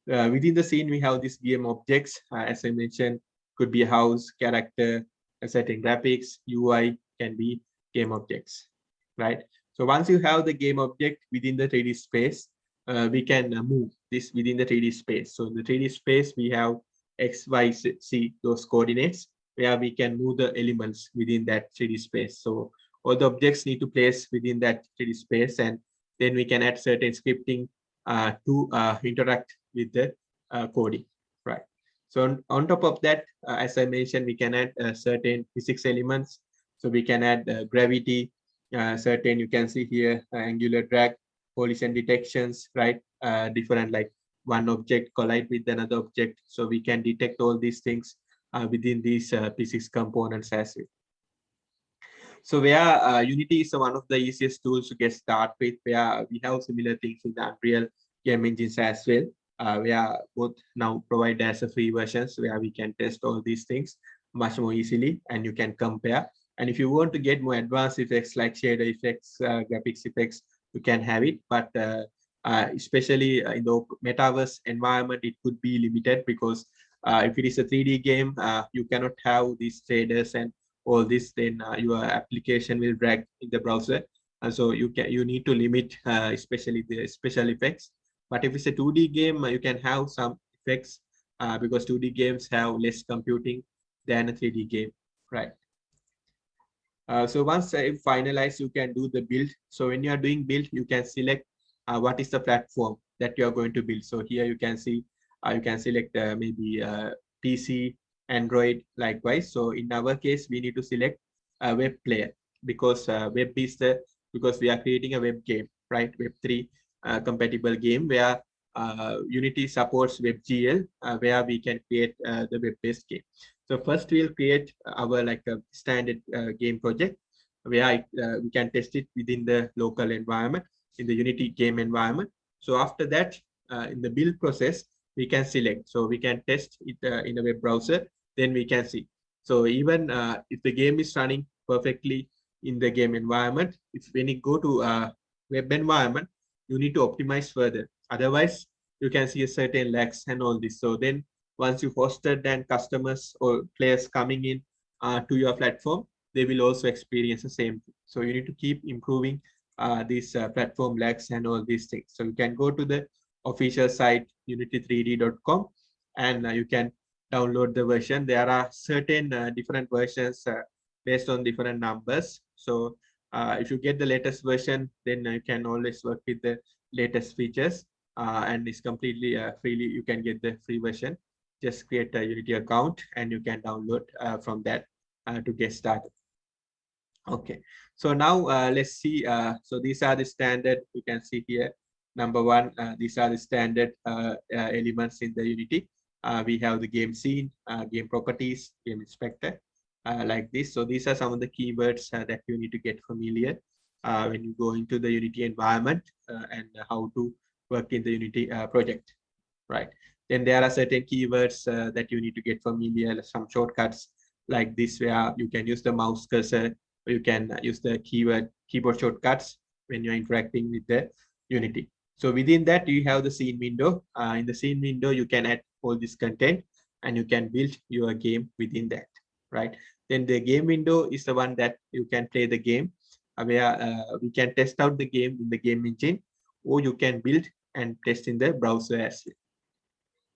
Within the scene, we have these game objects. As I mentioned, could be a house, character, a certain graphics, UI can be game objects, right? So once you have the game object within the 3D space, we can move this within the 3D space. So in the 3D space, we have X, Y, Z, those coordinates, where we can move the elements within that 3D space. So all the objects need to place within that 3D space, and then we can add certain scripting to interact with the coding, right? So on top of that, as I mentioned, we can add certain physics elements. So we can add gravity, certain, you can see here, angular drag, collision detections, right? Different, like one object collide with another object. So we can detect all these things within these physics components as well. So where Unity is one of the easiest tools to get started with, where we have similar things in the Unreal game engines as well. We are both now provide as a free versions where we can test all these things much more easily, and you can compare. And if you want to get more advanced effects like shader effects, graphics effects, you can have it. But especially in the Metaverse environment, it could be limited because if it is a 3D game, you cannot have these shaders and all this. Then your application will drag in the browser, and so you need to limit especially the special effects. But if it's a 2D game, you can have some effects because 2D games have less computing than a 3D game, right? So once I finalize, you can do the build. So when you are doing build, you can select what is the platform that you are going to build. So here you can see You can select maybe PC, Android, likewise. So in our case, we need to select a web player because web is because we are creating a web game, right? Web3 compatible game where Unity supports WebGL, where we can create the web-based game. So first we'll create our like a standard game project where we can test it within the local environment, in the Unity game environment. So after that, in the build process, we can select. So we can test it in a web browser, then we can see. So even if the game is running perfectly in the game environment, if when you go to web environment, you need to optimize further. Otherwise, you can see a certain lags and all this. So then once you hosted, then customers or players coming in to your platform, they will also experience the same thing. So you need to keep improving these platform lags and all these things. So you can go to the official site unity3d.com and you can download the version. There are certain different versions based on different numbers. So if you get the latest version, then you can always work with the latest features and it's completely freely. You can get the free version. Just create a Unity account and you can download from that to get started. Okay, so now let's see. So these are the standard, you can see here. Number one, these are the standard elements in the Unity. We have the game scene, game properties, game inspector, like this. So these are some of the keywords that you need to get familiar when you go into the Unity environment and how to work in the Unity project, right? Then there are certain keywords that you need to get familiar, some shortcuts like this, where you can use the mouse cursor, or you can use the keyboard shortcuts when you're interacting with the Unity. So within that, you have the scene window. In the scene window, you can add all this content and you can build your game within that, right? Then the game window is the one that you can play the game, where we can test out the game in the game engine, or you can build and test in the browser as well.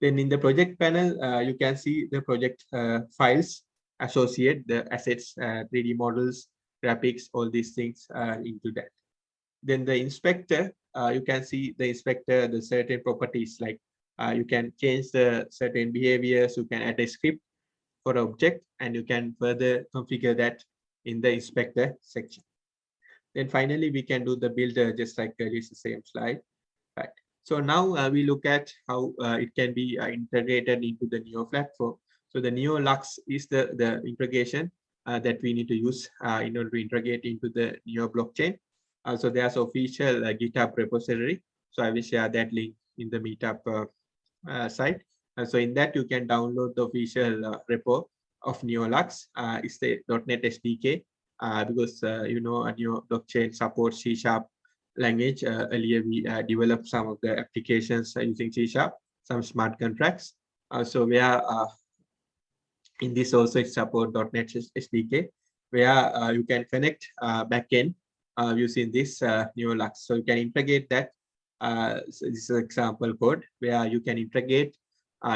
Then in the project panel, you can see the project files, associate the assets, 3D models, graphics, all these things into that. Then the inspector, you can see the inspector, the certain properties, like you can change the certain behaviors, you can add a script for object, and you can further configure that in the inspector section. Then finally, we can do the builder just like this, the same slide, right? So now we look at how it can be integrated into the Neo platform. So the Neo Lux is the integration that we need to use in order to integrate into the Neo blockchain. So there's official GitHub repository. So I will share that link in the meetup site. So in that you can download the official repo of Neolux. It's the .NET SDK because you know a Neo blockchain supports C# language. Earlier we developed some of the applications using C#, some smart contracts. So we are in this also it support .NET SDK, where you can connect backend using this Neolux. So you can integrate that. So this is an example code where you can integrate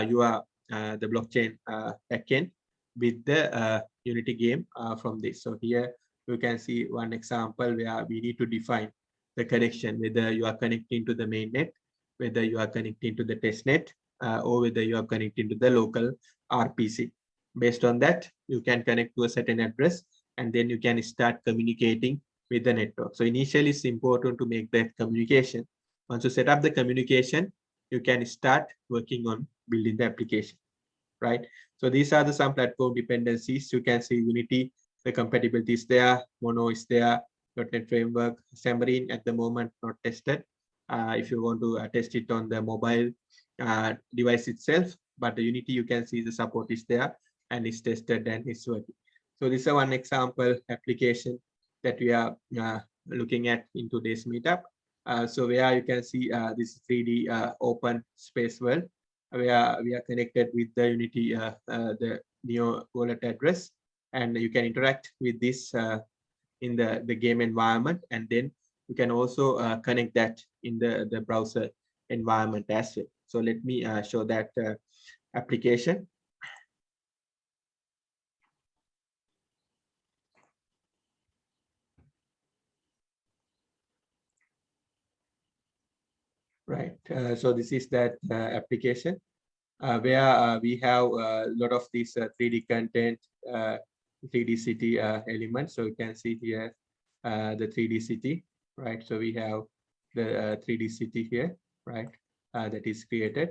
your the blockchain backend with the Unity game from this. So here you can see one example where we need to define the connection, whether you are connecting to the mainnet, whether you are connecting to the testnet, or whether you are connecting to the local RPC. Based on that, you can connect to a certain address and then you can start communicating with the network. So initially it's important to make that communication. Once you set up the communication, you can start working on building the application, right? So these are the some platform dependencies. You can see Unity, the compatibility is there, Mono is there, .NET Framework, Xamarin at the moment not tested. If you want to test it on the mobile device itself, but the Unity you can see the support is there and it's tested and it's working. So this is one example application that we are looking at in today's meetup. So where you can see this 3D open space world, where we are connected with the Unity, the Neo wallet address, and you can interact with this in the game environment, and then you can also connect that in the browser environment as well. So let me show that application. Right. So this is that application. where we have a lot of these 3D content, 3D city elements. So you can see here the 3D city, right? So we have the 3D city here, right? That is created.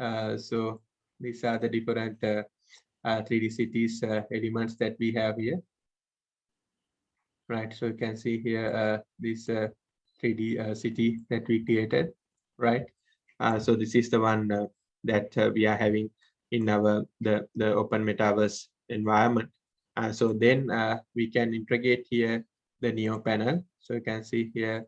So these are the different 3D cities elements that we have here, right? So you can see here this 3D city that we created, right? So this is the one that we are having in our the open metaverse environment. So then we can integrate here the Neo panel. So you can see here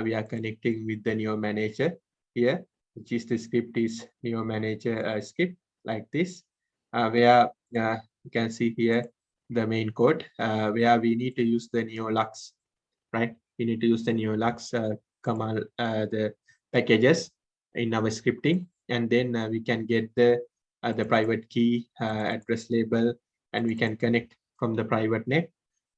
we are connecting with the Neo manager here, which is the script is Neo manager script like this, where you can see here the main code where we need to use the Neolux, right? We need to use the Neolux command, the packages in our scripting, and then we can get the private key address label, and we can connect from the private net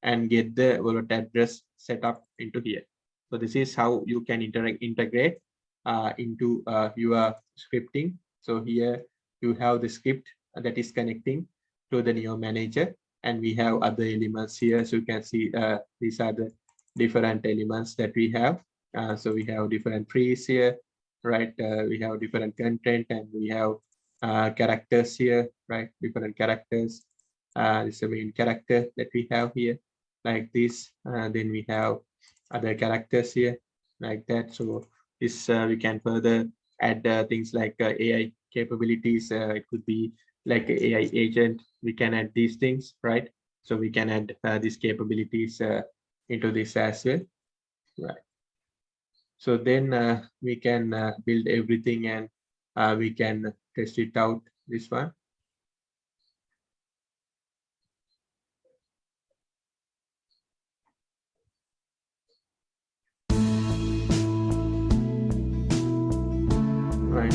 and get the wallet address set up into here. So this is how you can integrate into your scripting. So here you have the script that is connecting to the Neo manager, and we have other elements here. So you can see these are the different elements that we have. So we have different trees here, right? We have different content, and we have characters here, right? Different characters. This is the main character that we have here, like this. Then we have other characters here, like that. So this we can further add things like AI capabilities. It could be like a AI agent. We can add these things, right? So we can add these capabilities into this as well, right? So then we can build everything, and we can test it out, this one. Right.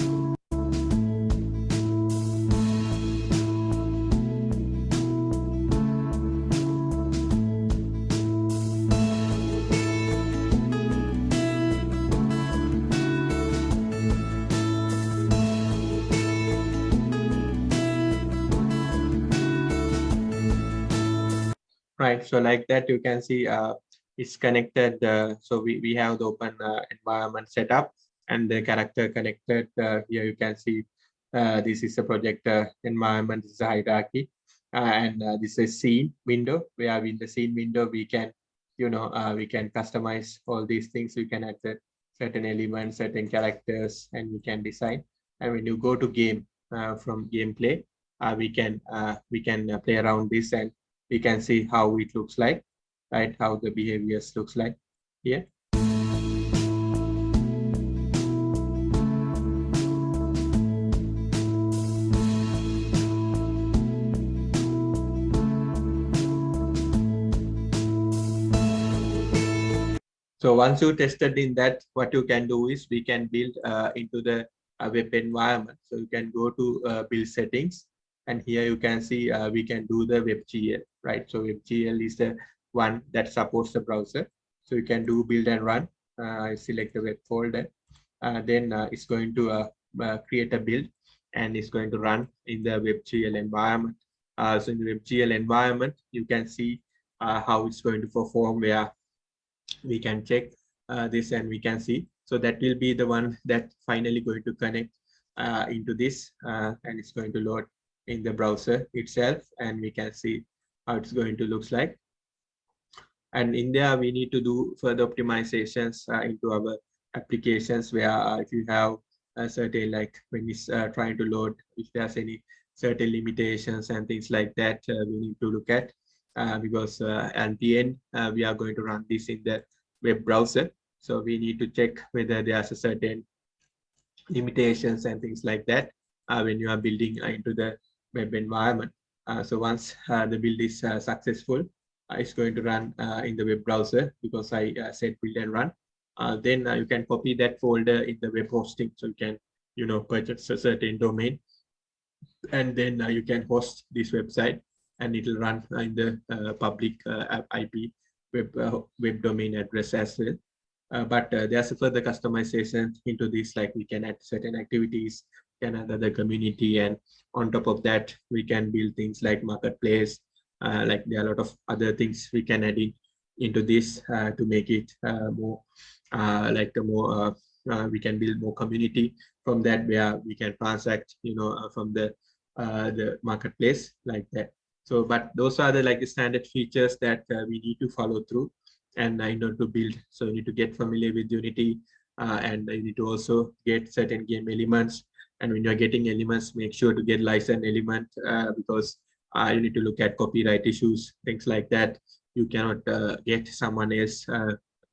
Right. So like that, you can see it's connected. So we have the open environment set up and the character connected. Here you can see this is a project environment, this is a hierarchy. And this is scene window, where in the scene window, we can, we can customize all these things. We can add the certain elements, certain characters, and we can design. And when you go to game from gameplay, we can play around this, and we can see how it looks like, right? How the behaviors looks like here. So once you tested in that, what you can do is we can build into the web environment. So you can go to build settings, and here you can see we can do the WebGL, right? So WebGL is the one that supports the browser. So you can do build and run. Select the web folder. Then it's going to create a build, and it's going to run in the WebGL environment. So in the WebGL environment, you can see how it's going to perform, where we can check this, and we can see. So that will be the one that finally going to connect into this, and it's going to load in the browser itself, and we can see how it's going to looks like. And in there, we need to do further optimizations into our applications, where if you have a certain, like when it's trying to load, if there's any certain limitations and things like that, we need to look at, because at the end, we are going to run this in the web browser. So we need to check whether there's a certain limitations and things like that when you are building into the web environment. So once the build is successful, it's going to run in the web browser, because I said build and run. Then you can copy that folder in the web hosting. So you can, purchase a certain domain, and then you can host this website, and it will run in the public IP web domain address as well. But there's a further customization into this, like we can add certain activities, another community, and on top of that we can build things like marketplace. Like there are a lot of other things we can add in into this to make it more like a more we can build more community from that, where we can transact, from the marketplace like that. So but those are the like the standard features that we need to follow through and in order to build. So you need to get familiar with Unity, and you need to also get certain game elements. And when you're getting elements, make sure to get licensed element, because you need to look at copyright issues, things like that. You cannot get someone else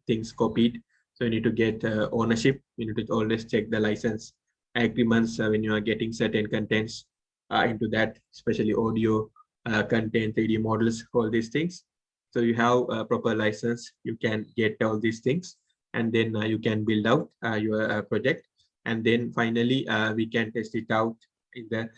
things copied. So you need to get ownership. You need to always check the license agreements when you are getting certain contents into that, especially audio content, 3D models, all these things. So you have a proper license, you can get all these things, and then you can build out your project. And then finally, we can test it out in the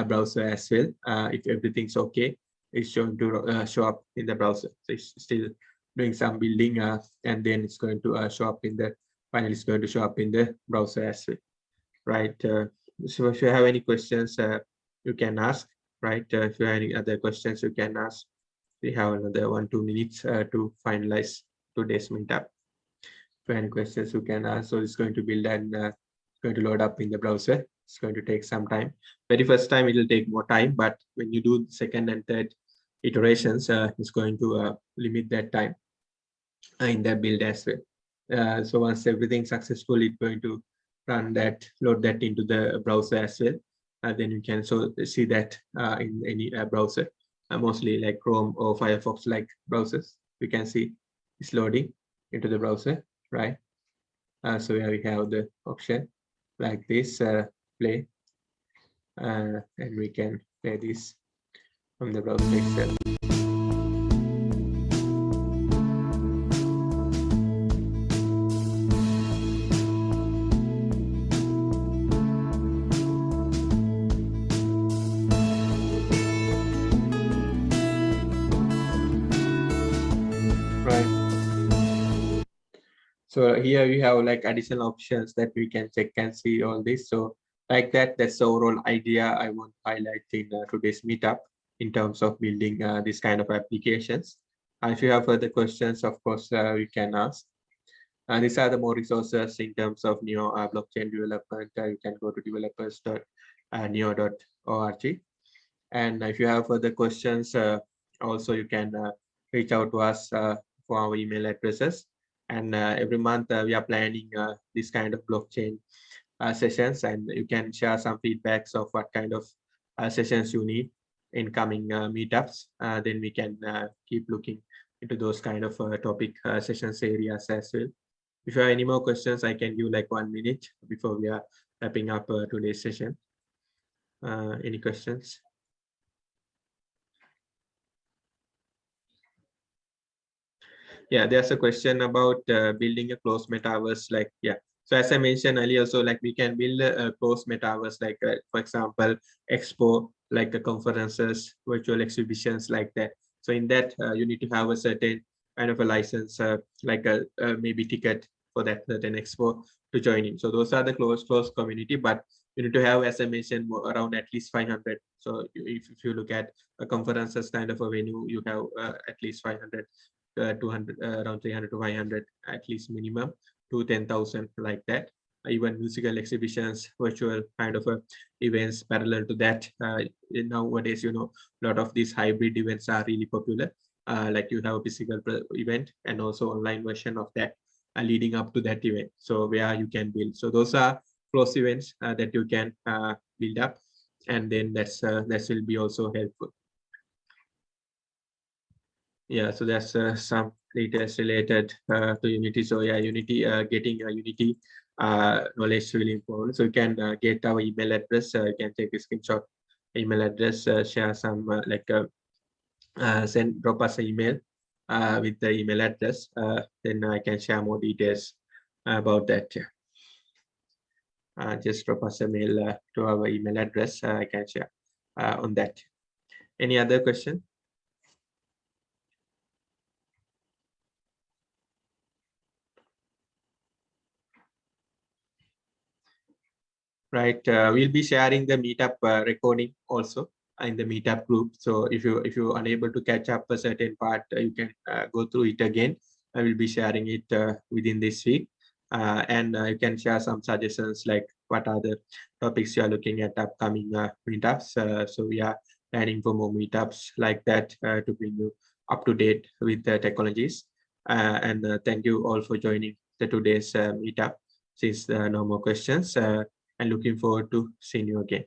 browser as well. If everything's okay, it's going to show up in the browser. So it's still doing some building, and then it's going to show up in the, finally it's going to show up in the browser as well, right? So if you have any questions, you can ask, right? If you have any other questions, you can ask. We have another 1-2 minutes to finalize today's meetup. If you have any questions, you can ask. So it's going to build and going to load up in the browser. It's going to take some time. Very first time it will take more time, but when you do second and third iterations, it's going to limit that time in the build as well. So once everything successful, it's going to run that, load that into the browser as well. Then you can see that in any browser, mostly like Chrome or Firefox like browsers. You can see it's loading into the browser, right? So here we have the option like this, play, and we can play this from the browser itself. So here we have like additional options that we can check and see all this. So like that, that's the overall idea I want to highlight in today's meetup in terms of building this kind of applications. If you have further questions, of course, you can ask. These are the more resources in terms of neo blockchain development. You can go to developers.neo.org. And if you have further questions, also you can reach out to us for our email addresses. And every month we are planning this kind of blockchain sessions, and you can share some feedbacks of what kind of sessions you need in coming meetups. Then we can keep looking into those kind of topic sessions areas as well. If you have any more questions, I can give like 1 minute before we are wrapping up today's session. Any questions? Yeah, there's a question about building a closed metaverse. Like, yeah. So as I mentioned earlier, so like we can build a closed metaverse, like for example, expo, like conferences, virtual exhibitions like that. So in that, you need to have a certain kind of a license, like a maybe ticket for that certain expo to join in. So those are the closed community, but you need to have, as I mentioned, around at least 500. So if you look at a conferences kind of a venue, you have at least 500. 200 around 300 to 500 at least minimum to 10,000 like that. Even musical exhibitions, virtual kind of events parallel to that. Nowadays, a lot of these hybrid events are really popular. Like you have a physical event and also online version of that leading up to that event. So where you can build. So those are close events that you can build up, and then that will be also helpful. Yeah, so that's some details related to Unity. So yeah, Unity, getting a Unity knowledge is really important. So you can get our email address. You can take a screenshot email address, share some drop us an email with the email address. Then I can share more details about that. Just drop us a mail to our email address. I can share on that. Any other question? right? We'll be sharing the meetup recording also in the meetup group. So if you unable to catch up a certain part, you can go through it again. I will be sharing it within this week, and you can share some suggestions like what are the topics you are looking at upcoming meetups. So we are planning for more meetups like that to bring you up to date with the technologies. And thank you all for joining the today's meetup. Since no more questions, and looking forward to seeing you again.